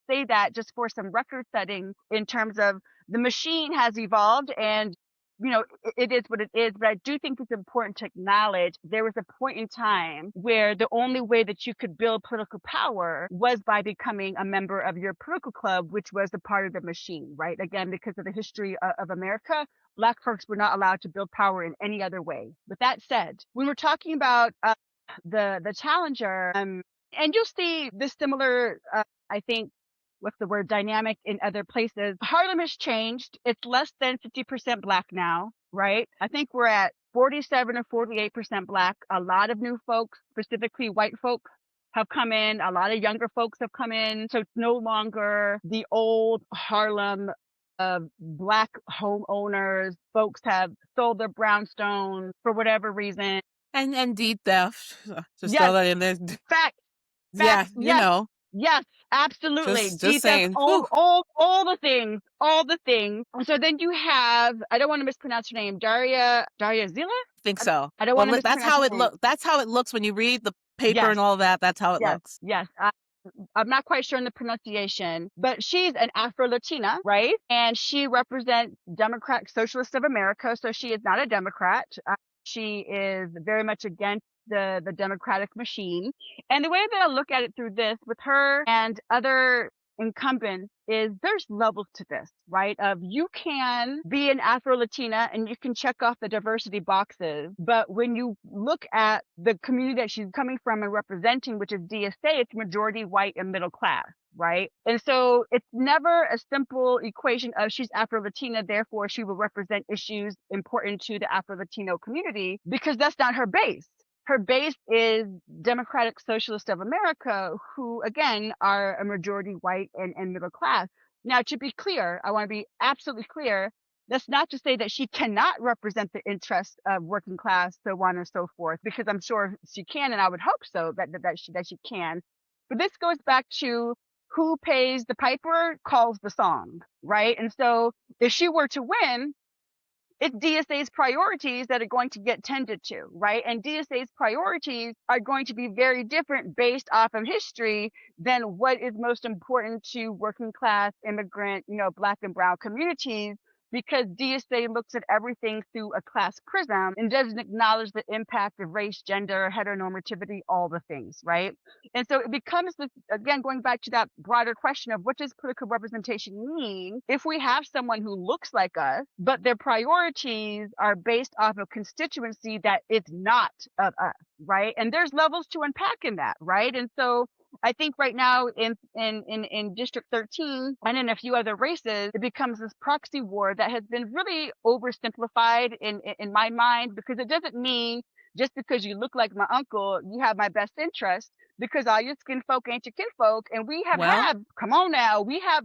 say that just for some record setting in terms of the machine has evolved and it is what it is, but I do think it's important to acknowledge there was a point in time where the only way that you could build political power was by becoming a member of your political club, which was a part of the machine, right? Again, because of the history of America, Black folks were not allowed to build power in any other way. With that said, when we're talking about the challenger, and you'll see this similar, I think, what's the word, dynamic in other places. Harlem has changed. It's less than 50% Black now, right? I think we're at 47 or 48% Black. A lot of new folks, specifically white folk, have come in. A lot of younger folks have come in. So it's no longer the old Harlem Black homeowners. Folks have sold their brownstones for whatever reason. And deed theft. Just Yes. throw that in there. Facts. Yeah, Yes. Yes, absolutely. Just saying. All the things. And so then you have, I don't want to mispronounce her name, Daria Zila? I think so. I don't want to that's how it looks. That's how it looks when you read the paper and all that. That's how it looks. Yes. I'm not quite sure on the pronunciation, but she's an Afro-Latina, right? And she represents Democratic Socialists of America. So she is not a Democrat. She is very much against the democratic machine. And the way that I look at it through this with her and other incumbents is there's levels to this, right? Of you can be an Afro-Latina and you can check off the diversity boxes. But when you look at the community that she's coming from and representing, which is DSA, it's majority white and middle class. Right. And so it's never a simple equation of she's Afro-Latina, therefore she will represent issues important to the Afro-Latino community, because that's not her base. Her base is Democratic Socialists of America, who, again, are a majority white and middle class. Now, to be clear, I want to be absolutely clear. That's not to say that she cannot represent the interests of working class, so on and so forth, because I'm sure she can, and I would hope so that she can. But this goes back to who pays the piper calls the song, right? And so if she were to win, it's DSA's priorities that are going to get tended to, right? And DSA's priorities are going to be very different based off of history than what is most important to working class, immigrant, Black and brown communities, because DSA looks at everything through a class prism and doesn't acknowledge the impact of race, gender, heteronormativity, all the things, right? And so it becomes this, again, going back to that broader question of what does political representation mean if we have someone who looks like us, but their priorities are based off of constituency that is not of us, right? And there's levels to unpack in that, right? And so I think right now in District 13 and in a few other races, it becomes this proxy war that has been really oversimplified in my mind, because it doesn't mean just because you look like my uncle, you have my best interest, because all your skin folk ain't your kinfolk. And we have come on now, we have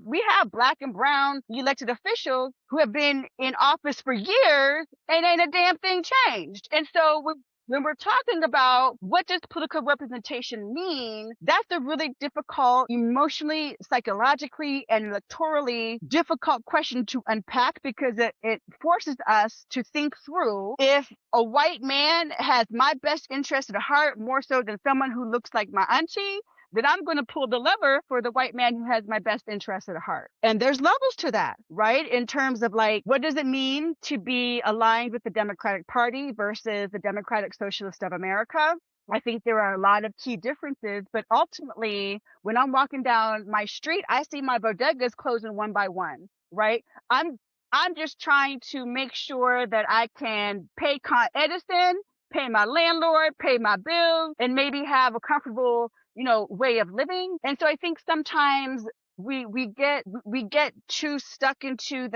Black and brown elected officials who have been in office for years and ain't a damn thing changed. And so when we're talking about what does political representation mean, that's a really difficult, emotionally, psychologically, and electorally difficult question to unpack, because it forces us to think through, if a white man has my best interest at heart more so than someone who looks like my auntie, then I'm going to pull the lever for the white man who has my best interest at heart. And there's levels to that, right? In terms of what does it mean to be aligned with the Democratic Party versus the Democratic Socialist of America? I think there are a lot of key differences, but ultimately, when I'm walking down my street, I see my bodegas closing one by one, right? I'm I'm just trying to make sure that I can pay Con Edison, pay my landlord, pay my bills, and maybe have a comfortable, way of living. And so I think sometimes we get too stuck into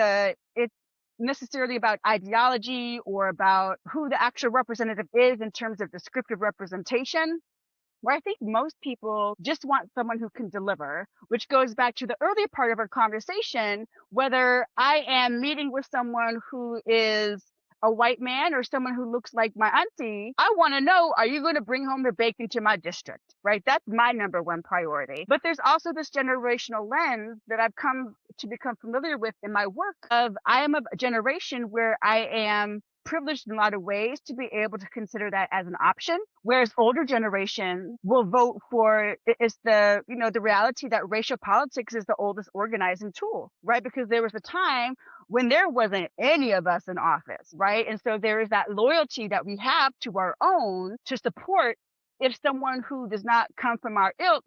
it's necessarily about ideology or about who the actual representative is in terms of descriptive representation, where I think most people just want someone who can deliver, which goes back to the earlier part of our conversation, whether I am meeting with someone who is a white man or someone who looks like my auntie. I want to know, are you going to bring home the bacon to my district? Right? That's my number one priority. But there's also this generational lens that I've come to become familiar with in my work of I am a generation where I am privileged in a lot of ways to be able to consider that as an option, whereas older generation will vote for it's the reality that racial politics is the oldest organizing tool, right? Because there was a time when there wasn't any of us in office, right? And so there is that loyalty that we have to our own to support if someone who does not come from our ilk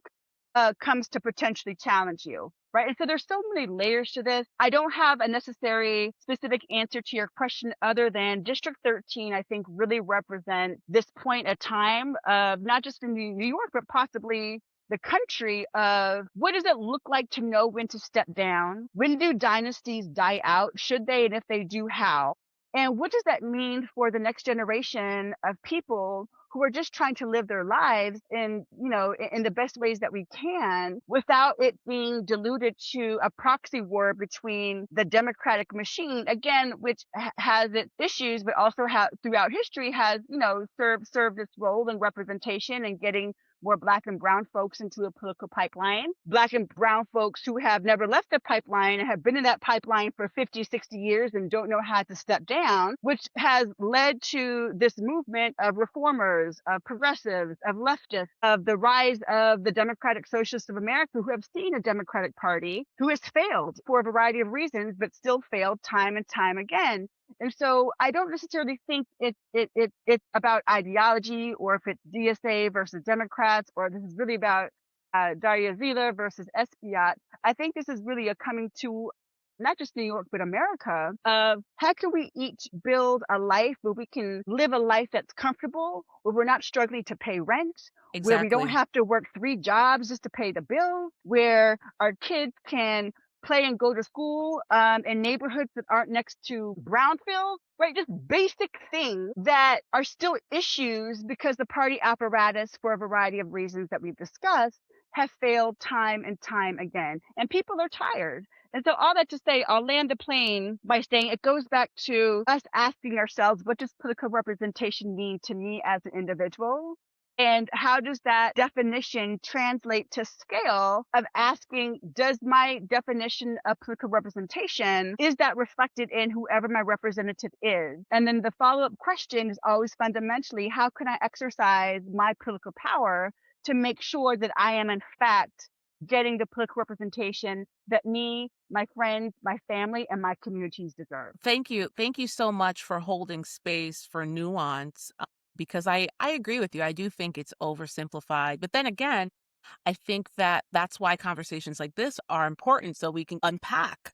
comes to potentially challenge you. Right. And so there's so many layers to this. I don't have a necessary specific answer to your question other than District 13, I think, really represents this point of time of not just in New York, but possibly the country of what does it look like to know when to step down? When do dynasties die out? Should they? And if they do, how? And what does that mean for the next generation of people who are just trying to live their lives in the best ways that we can without it being diluted to a proxy war between the democratic machine, again, which has its issues, but also throughout history has, served its role in representation and getting more Black and brown folks into a political pipeline. Black and brown folks who have never left the pipeline and have been in that pipeline for 50, 60 years and don't know how to step down, which has led to this movement of reformers, of progressives, of leftists, of the rise of the Democratic Socialists of America, who have seen a Democratic Party who has failed for a variety of reasons, but still failed time and time again. And so I don't necessarily think it's about ideology or if it's DSA versus Democrats or this is really about Daria Zila versus Espiat. I think this is really a coming to not just New York, but America of how can we each build a life where we can live a life that's comfortable, where we're not struggling to pay rent, where we don't Exactly. have to work 3 jobs just to pay the bill, where our kids can play and go to school in neighborhoods that aren't next to brownfield, right? Just basic things that are still issues because the party apparatus, for a variety of reasons that we've discussed, have failed time and time again. And people are tired. And so all that to say, I'll land the plane by saying it goes back to us asking ourselves, what does political representation mean to me as an individual? And how does that definition translate to scale of asking, does my definition of political representation, is that reflected in whoever my representative is? And then the follow-up question is always fundamentally, how can I exercise my political power to make sure that I am in fact getting the political representation that me, my friends, my family, and my communities deserve? Thank you. Thank you so much for holding space for nuance because I agree with you. I do think it's oversimplified. But then again, I think that that's why conversations like this are important so we can unpack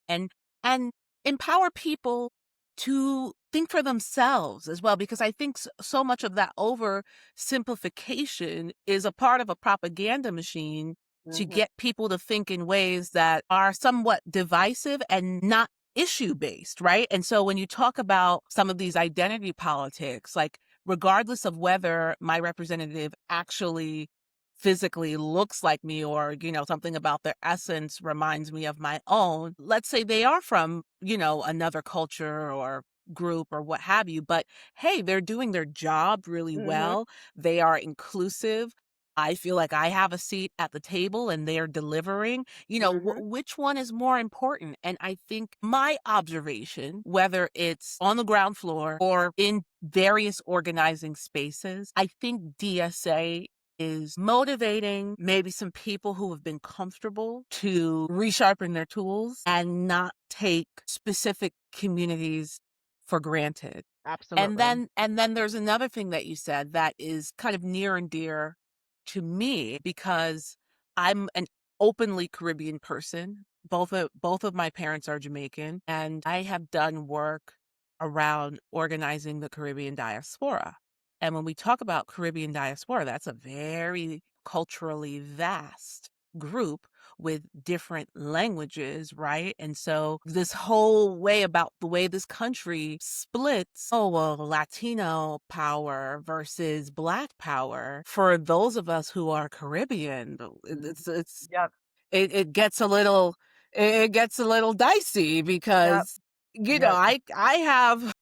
and and empower people to think for themselves as well because I think so much of that oversimplification is a part of a propaganda machine to Mhm. get people to think in ways that are somewhat divisive and not issue based, right? And so when you talk about some of these identity politics, like regardless of whether my representative actually physically looks like me or, something about their essence reminds me of my own. Let's say they are from, another culture or group or what have you, but hey, they're doing their job really Mhm. well. They are inclusive. I feel like I have a seat at the table and they're delivering. Mhm. Which one is more important? And I think my observation, whether it's on the ground floor or in various organizing spaces, I think DSA is motivating maybe some people who have been comfortable to resharpen their tools and not take specific communities for granted. And Absolutely. then there's another thing that you said that is kind of near and dear to me because I'm an openly Caribbean person. both of my parents are Jamaican, and I have done work around organizing the Caribbean diaspora. And when we talk about Caribbean diaspora, that's a very culturally vast group with different languages, right? And so this whole way about the way this country splits, oh, well, Latino power versus Black power, for those of us who are Caribbean, it's Yep. it gets a little it gets a little dicey Yep. because Yep. I have,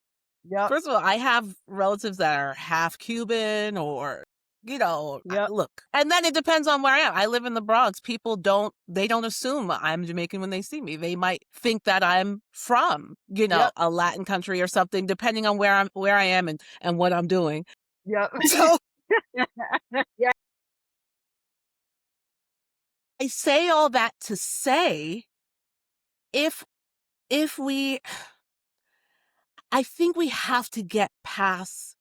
Yep. first of all, I have relatives that are half Cuban or Yep. look, and then it depends on where I am. I live in the Bronx. People don't assume I'm Jamaican when they see me. They might think that I'm from Yep. a Latin country or something, depending on where I am and what I'm doing. Yep. So Yeah. I say all that to say, if if we I think we have to get past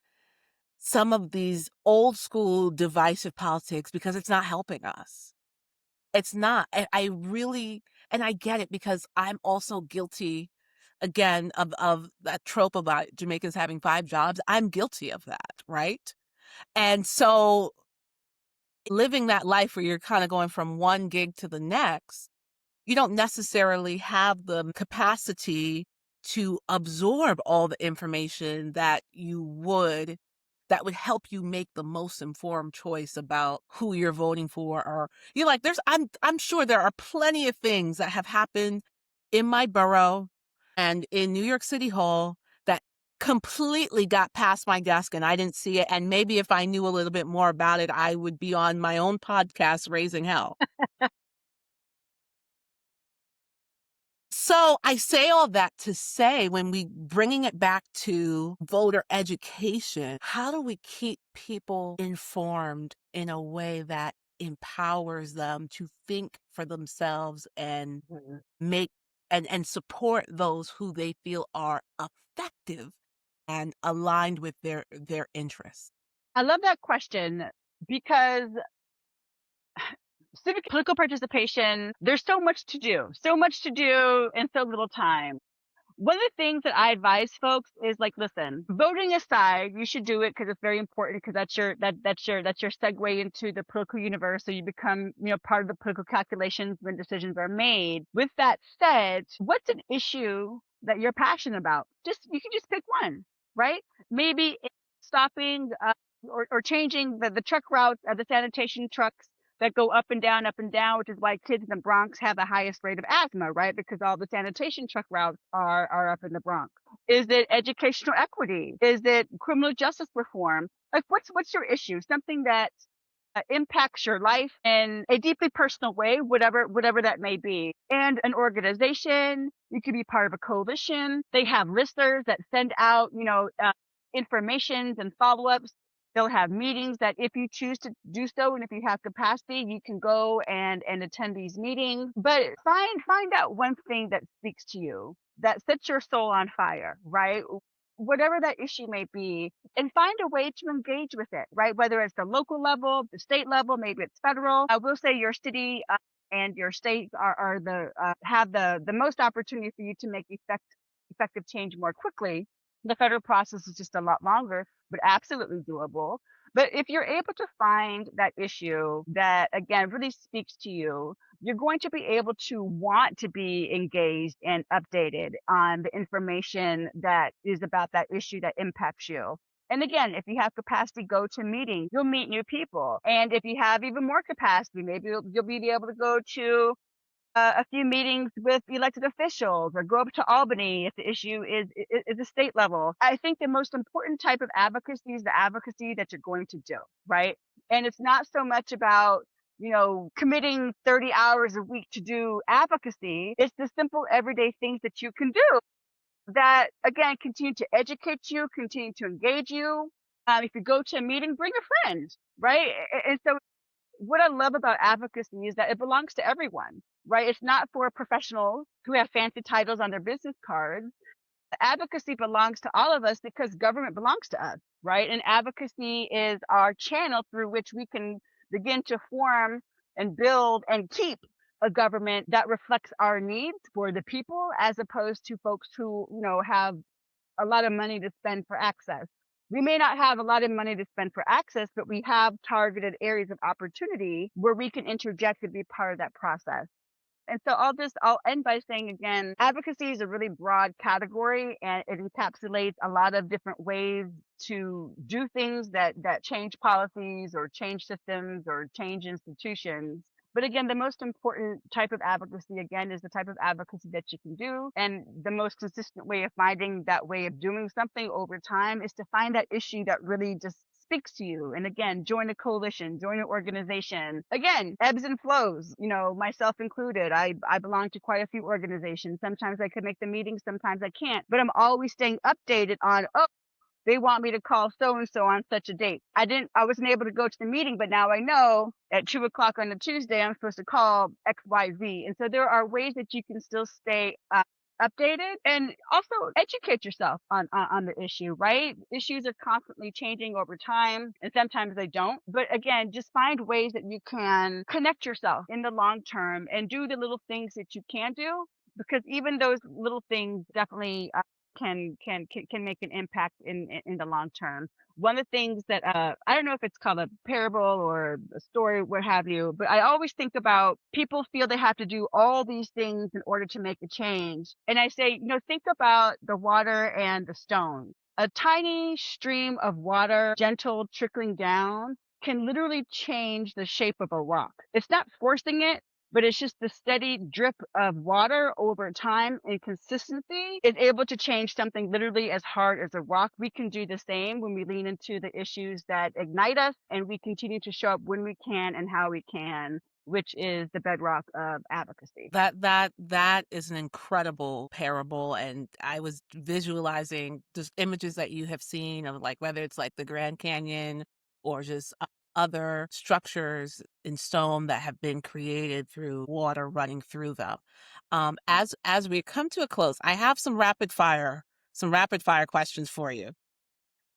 some of these old school divisive politics because it's not helping us. It's not. I really, and I get it because I'm also guilty again of that trope about Jamaicans having 5 jobs. I'm guilty of that, right? And so living that life where you're kind of going from one gig to the next, you don't necessarily have the capacity to absorb all the information that would help you make the most informed choice about who you're voting for. Or you're like, I'm sure there are plenty of things that have happened in my borough and in New York City Hall that completely got past my desk and I didn't see it. And maybe if I knew a little bit more about it, I would be on my own podcast raising hell. So I say all that to say, when we bringing it back to voter education, how do we keep people informed in a way that empowers them to think for themselves and Mhm. make and support those who they feel are effective and aligned with their interests? I love that question because civic political participation, there's so much to do in so little time. One of the things that I advise folks is like, listen, voting aside, you should do it because it's very important because that's your segue into the political universe. So you become, part of the political calculations when decisions are made. With that said, what's an issue that you're passionate about? You can just pick one, right? Maybe it's stopping or changing the truck routes of the sanitation trucks that go up and down, which is why kids in the Bronx have the highest rate of asthma, right? Because all the sanitation truck routes are up in the Bronx. Is it educational equity? Is it criminal justice reform? Like, what's your issue? Something that impacts your life in a deeply personal way, whatever that may be. And an organization, you could be part of a coalition. They have listeners that send out, informations and follow-ups. They'll have meetings that if you choose to do so and if you have capacity, you can go and attend these meetings. But find out one thing that speaks to you, that sets your soul on fire, right? Whatever that issue may be, and find a way to engage with it, right? Whether it's the local level, the state level, maybe it's federal. I will say your city and your state are have the most opportunity for you to make effective change more quickly. The federal process is just a lot longer, but absolutely doable. But if you're able to find that issue that, again, really speaks to you, you're going to be able to want to be engaged and updated on the information that is about that issue that impacts you. And again, if you have capacity, go to meetings. You'll meet new people. And if you have even more capacity, maybe you'll be able to go to a few meetings with elected officials or go up to Albany if the issue is a state level. I think the most important type of advocacy is the advocacy that you're going to do, right? And it's not so much about, committing 30 hours a week to do advocacy. It's the simple everyday things that you can do that, again, continue to educate you, continue to engage you. If you go to a meeting, bring a friend, right? And so what I love about advocacy is that it belongs to everyone, right? It's not for professionals who have fancy titles on their business cards. Advocacy belongs to all of us because government belongs to us, right? And advocacy is our channel through which we can begin to form and build and keep a government that reflects our needs for the people, as opposed to folks who, have a lot of money to spend for access. We may not have a lot of money to spend for access, but we have targeted areas of opportunity where we can interject and be part of that process. And so I'll end by saying again, advocacy is a really broad category, and it encapsulates a lot of different ways to do things that change policies or change systems or change institutions. But again, the most important type of advocacy, again, is the type of advocacy that you can do. And the most consistent way of finding that way of doing something over time is to find that issue that really just speaks to you. And again, join a coalition, join an organization. Again, ebbs and flows, myself included. I belong to quite a few organizations. Sometimes I can make the meetings, sometimes I can't. But I'm always staying updated on, they want me to call so and so on such a date. I wasn't able to go to the meeting, but now I know at 2 o'clock on a Tuesday I'm supposed to call XYZ. And so there are ways that you can still stay updated and also educate yourself on the issue, right? Issues are constantly changing over time, and sometimes they don't. But again, just find ways that you can connect yourself in the long term and do the little things that you can do, because even those little things definitely can make an impact in the long term. One of the things that I don't know if it's called a parable or a story, what have you, but I always think about people feel they have to do all these things in order to make a change. And I say, think about the water and the stone. A tiny stream of water, gentle trickling down, can literally change the shape of a rock. It's not forcing it, but it's just the steady drip of water over time and consistency is able to change something literally as hard as a rock. We can do the same when we lean into the issues that ignite us, and we continue to show up when we can and how we can, which is the bedrock of advocacy. That is an incredible parable, and I was visualizing just images that you have seen of, like, whether it's like the Grand Canyon or just other structures in stone that have been created through water running through them. As we come to a close, I have some rapid fire questions for you.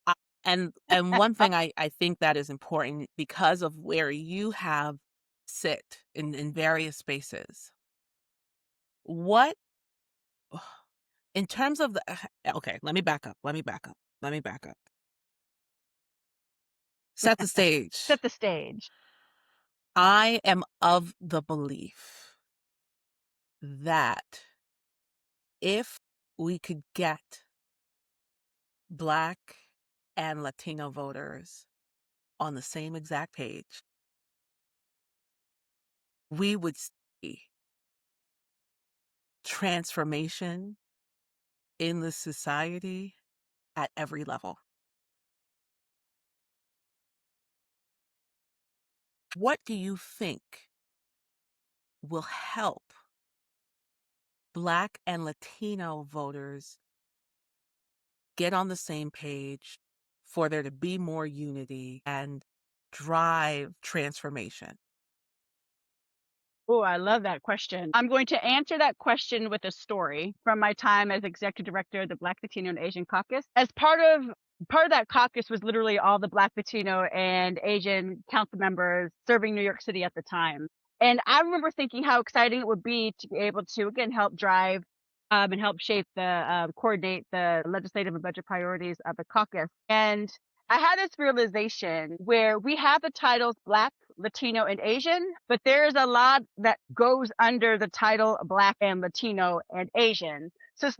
Uh, and one thing I think that is important because of where you have sit in various spaces. What in terms of the okay, let me back up. Set the stage. Set the stage. I am of the belief that if we could get Black and Latino voters on the same exact page, we would see transformation in the society at every level. What do you think will help Black and Latino voters get on the same page for there to be more unity and drive transformation? Oh, I love that question. I'm going to answer that question with a story from my time as executive director of the Black, Latino, and Asian Caucus. As part of that caucus was literally all the Black, Latino, and Asian council members serving New York City at the time. And I remember thinking how exciting it would be to be able to, again, help drive and help shape coordinate the legislative and budget priorities of the caucus. And I had this realization where we have the titles Black, Latino, and Asian, but there's a lot that goes under the title Black and Latino and Asian. So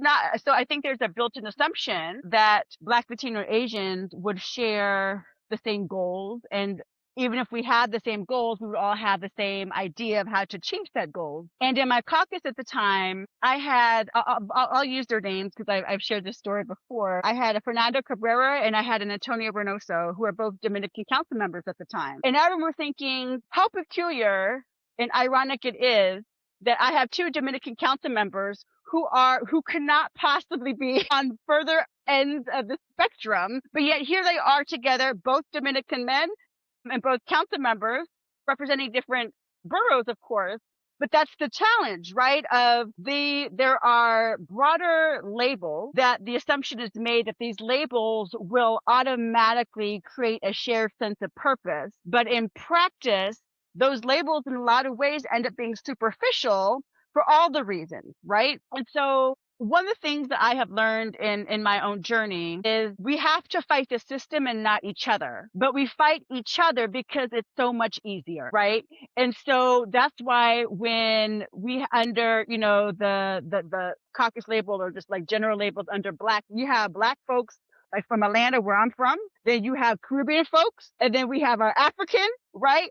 I think there's a built-in assumption that Black, Latino, and Asians would share the same goals, and even if we had the same goals, we would all have the same idea of how to achieve that goal. And in my caucus at the time, I had, I'll use their names because I've shared this story before. I had a Fernando Cabrera and I had an Antonio Reynoso, who are both Dominican council members at the time. And I remember thinking how peculiar and ironic it is that I have two Dominican council members who cannot possibly be on further ends of the spectrum, but yet here they are together, both Dominican men, and both council members representing different boroughs, of course. But that's the challenge, right? There are broader labels that the assumption is made that these labels will automatically create a shared sense of purpose. But in practice, those labels in a lot of ways end up being superficial for all the reasons, right? And so one of the things that I have learned in my own journey is we have to fight the system and not each other, but we fight each other because it's so much easier, right? And so that's why when we under, the caucus label or just like general labels under Black, you have Black folks like from Atlanta, where I'm from. Then you have Caribbean folks, and then we have our African, right?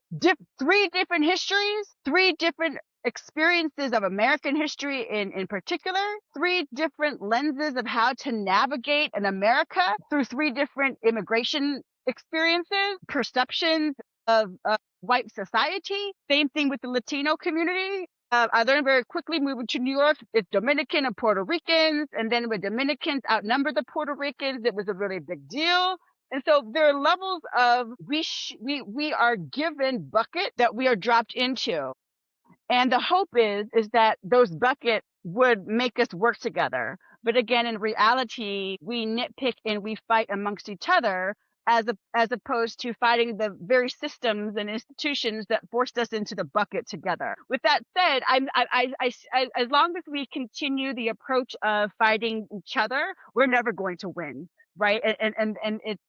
Three different histories, three different experiences of American history in particular, three different lenses of how to navigate an America through three different immigration experiences, perceptions of white society. Same thing with the Latino community. I learned very quickly moving to New York, it's Dominican and Puerto Ricans. And then when Dominicans outnumber the Puerto Ricans, it was a really big deal. And so there are levels of we are given bucket that we are dropped into. And the hope is that those buckets would make us work together. But again, in reality, we nitpick and we fight amongst each other as opposed to fighting the very systems and institutions that forced us into the bucket together. With that said, as long as we continue the approach of fighting each other, we're never going to win. Right. And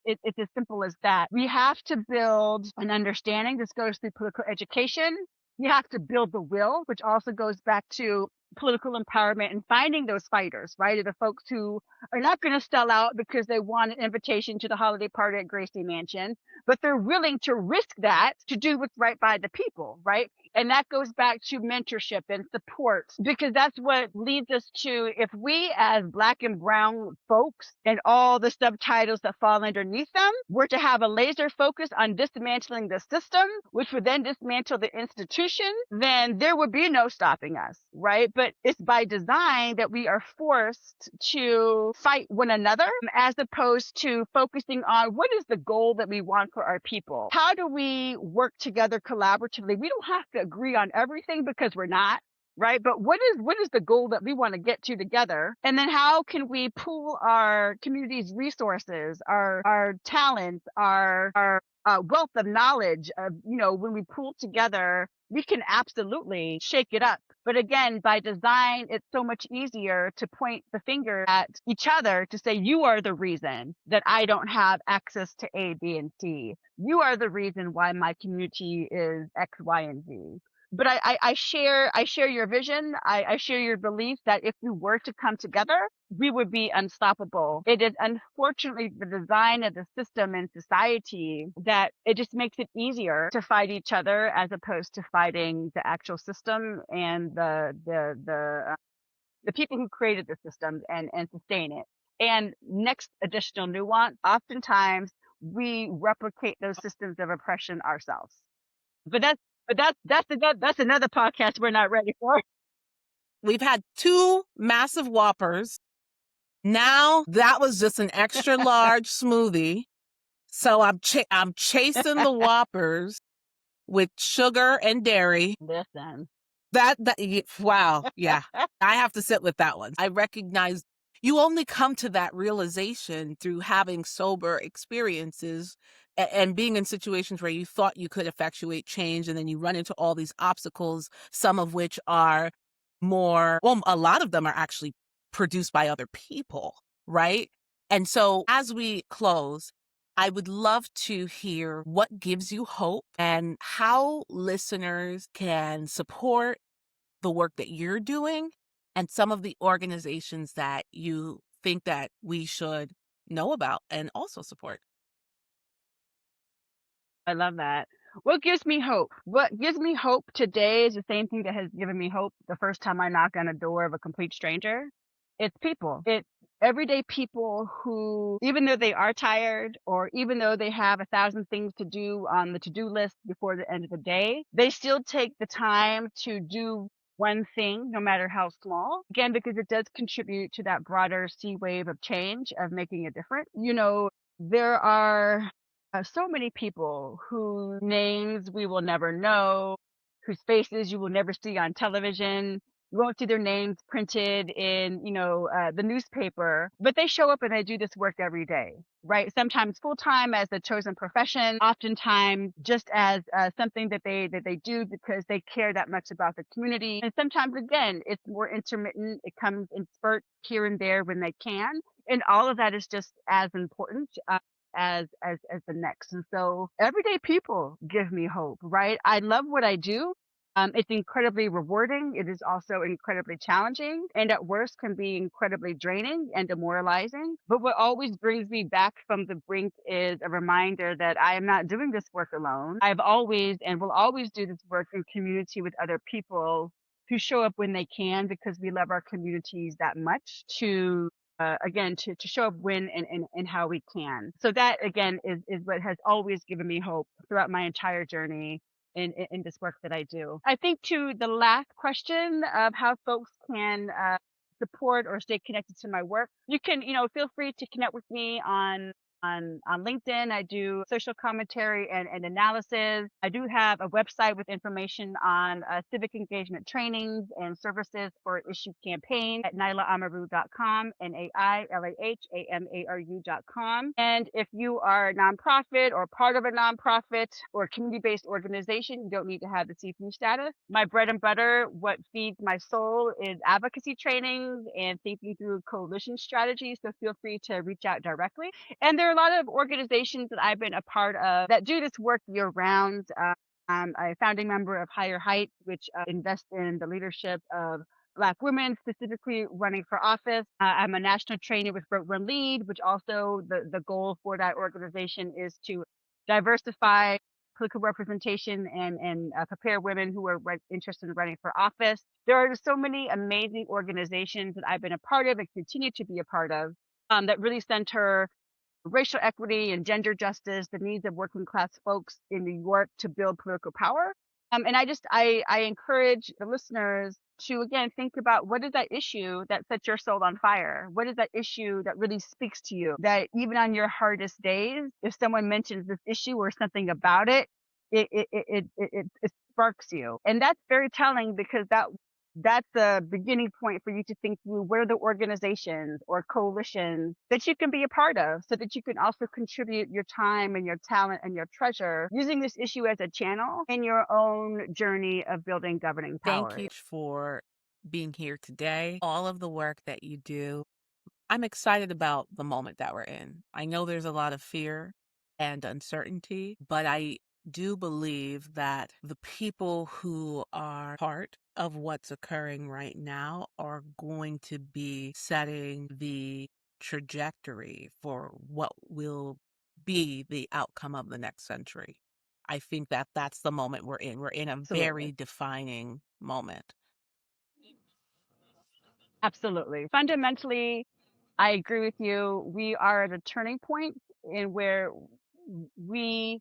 it's as simple as that. We have to build an understanding. This goes through political education. You have to build the will, which also goes back to political empowerment and finding those fighters, right? The folks who are not going to sell out because they want an invitation to the holiday party at Gracie Mansion, but they're willing to risk that to do what's right by the people, right? And that goes back to mentorship and support, because that's what leads us to, if we as Black and brown folks and all the subtitles that fall underneath them were to have a laser focus on dismantling the system, which would then dismantle the institution, then there would be no stopping us, right? But it's by design that we are forced to fight one another as opposed to focusing on what is the goal that we want for our people. How do we work together collaboratively? We don't have to agree on everything because we're not, right? But what is the goal that we want to get to together? And then how can we pool our community's resources, our talents, our wealth of knowledge of, when we pool together, we can absolutely shake it up. But again, by design, it's so much easier to point the finger at each other to say, you are the reason that I don't have access to A, B, and C. You are the reason why my community is X, Y, and Z. But I share your vision. I share your belief that if we were to come together, we would be unstoppable. It is unfortunately the design of the system and society that it just makes it easier to fight each other as opposed to fighting the actual system and the people who created the system and sustain it. And next additional nuance, oftentimes we replicate those systems of oppression ourselves. But that's another podcast we're not ready for. We've had 2 massive Whoppers. Now that was just an extra large smoothie. So I'm chasing the Whoppers with sugar and dairy. Listen. Wow. Yeah. I have to sit with that one. I recognize you only come to that realization through having sober experiences and being in situations where you thought you could effectuate change, and then you run into all these obstacles, some of which are a lot of them are actually produced by other people, right? And so as we close, I would love to hear what gives you hope and how listeners can support the work that you're doing and some of the organizations that you think that we should know about and also support. I love that. What gives me hope? What gives me hope today is the same thing that has given me hope the first time I knock on a door of a complete stranger. It's people. It's everyday people who, even though they are tired or even though they have 1,000 things to do on the to-do list before the end of the day, they still take the time to do one thing, no matter how small. Again, because it does contribute to that broader sea wave of change, of making a difference. There are so many people whose names we will never know, whose faces you will never see on television, You won't see their names printed in, the newspaper, but they show up and they do this work every day, right? Sometimes full time as a chosen profession, oftentimes just as something that they do because they care that much about the community. And sometimes again, it's more intermittent. It comes in spurts here and there when they can, and all of that is just as important. As the next. And so everyday people give me hope, right? I love what I do. It's incredibly rewarding. It is also incredibly challenging, and at worst can be incredibly draining and demoralizing. But what always brings me back from the brink is a reminder that I am not doing this work alone. I've always and will always do this work in community with other people who show up when they can because we love our communities that much to again to show up when and how we can. So that again is what has always given me hope throughout my entire journey in this work that I do. I think to the last question of how folks can support or stay connected to my work, you can, feel free to connect with me on LinkedIn. I do social commentary and analysis. I do have a website with information on civic engagement trainings and services for issue campaign at nailaamaru.com, NAILAHAMARU.com. And if you are a nonprofit or part of a nonprofit or community-based organization, you don't need to have the CFU status. My bread and butter, what feeds my soul, is advocacy trainings and thinking through coalition strategies. So feel free to reach out directly. And there are a lot of organizations that I've been a part of that do this work year round. I'm a founding member of Higher Heights, which invests in the leadership of Black women, specifically running for office. I'm a national trainer with Vote Run Lead, which also the goal for that organization is to diversify political representation and prepare women who are interested in running for office. There are so many amazing organizations that I've been a part of and continue to be a part of that really center racial equity and gender justice, the needs of working class folks in New York to build political power. And I encourage the listeners to again think about what is that issue that sets your soul on fire? What is that issue that really speaks to you? That even on your hardest days, if someone mentions this issue or something about it, it sparks you. And that's very telling because that's a beginning point for you to think through what are the organizations or coalitions that you can be a part of so that you can also contribute your time and your talent and your treasure using this issue as a channel in your own journey of building governing power. Thank you for being here today, all of the work that you do. I'm excited about the moment that we're in. I know there's a lot of fear and uncertainty, but I do believe that the people who are part of what's occurring right now are going to be setting the trajectory for what will be the outcome of the next century. I think that that's the moment we're in. We're in a very defining moment. Absolutely. Fundamentally, I agree with you. We are at a turning point in where we,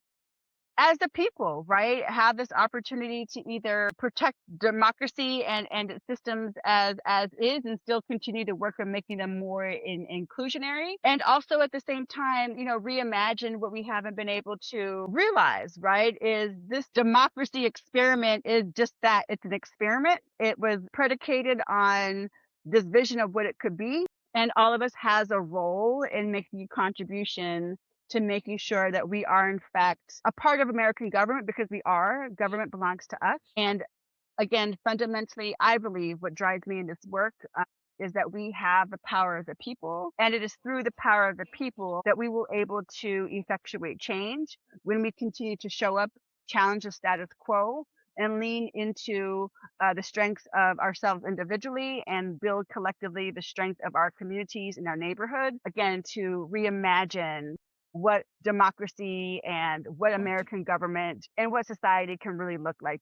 as the people, right, have this opportunity to either protect democracy and its systems as is and still continue to work on making them more inclusionary. And also at the same time, reimagine what we haven't been able to realize, right, is this democracy experiment is just that. It's an experiment. It was predicated on this vision of what it could be. And all of us has a role in making a contribution to making sure that we are in fact a part of American government because government belongs to us. And again, fundamentally, I believe what drives me in this work is that we have the power of the people, and it is through the power of the people that we will able to effectuate change when we continue to show up, challenge the status quo, and lean into the strengths of ourselves individually and build collectively the strength of our communities and our neighborhood, again, to reimagine what democracy and what American government and what society can really look like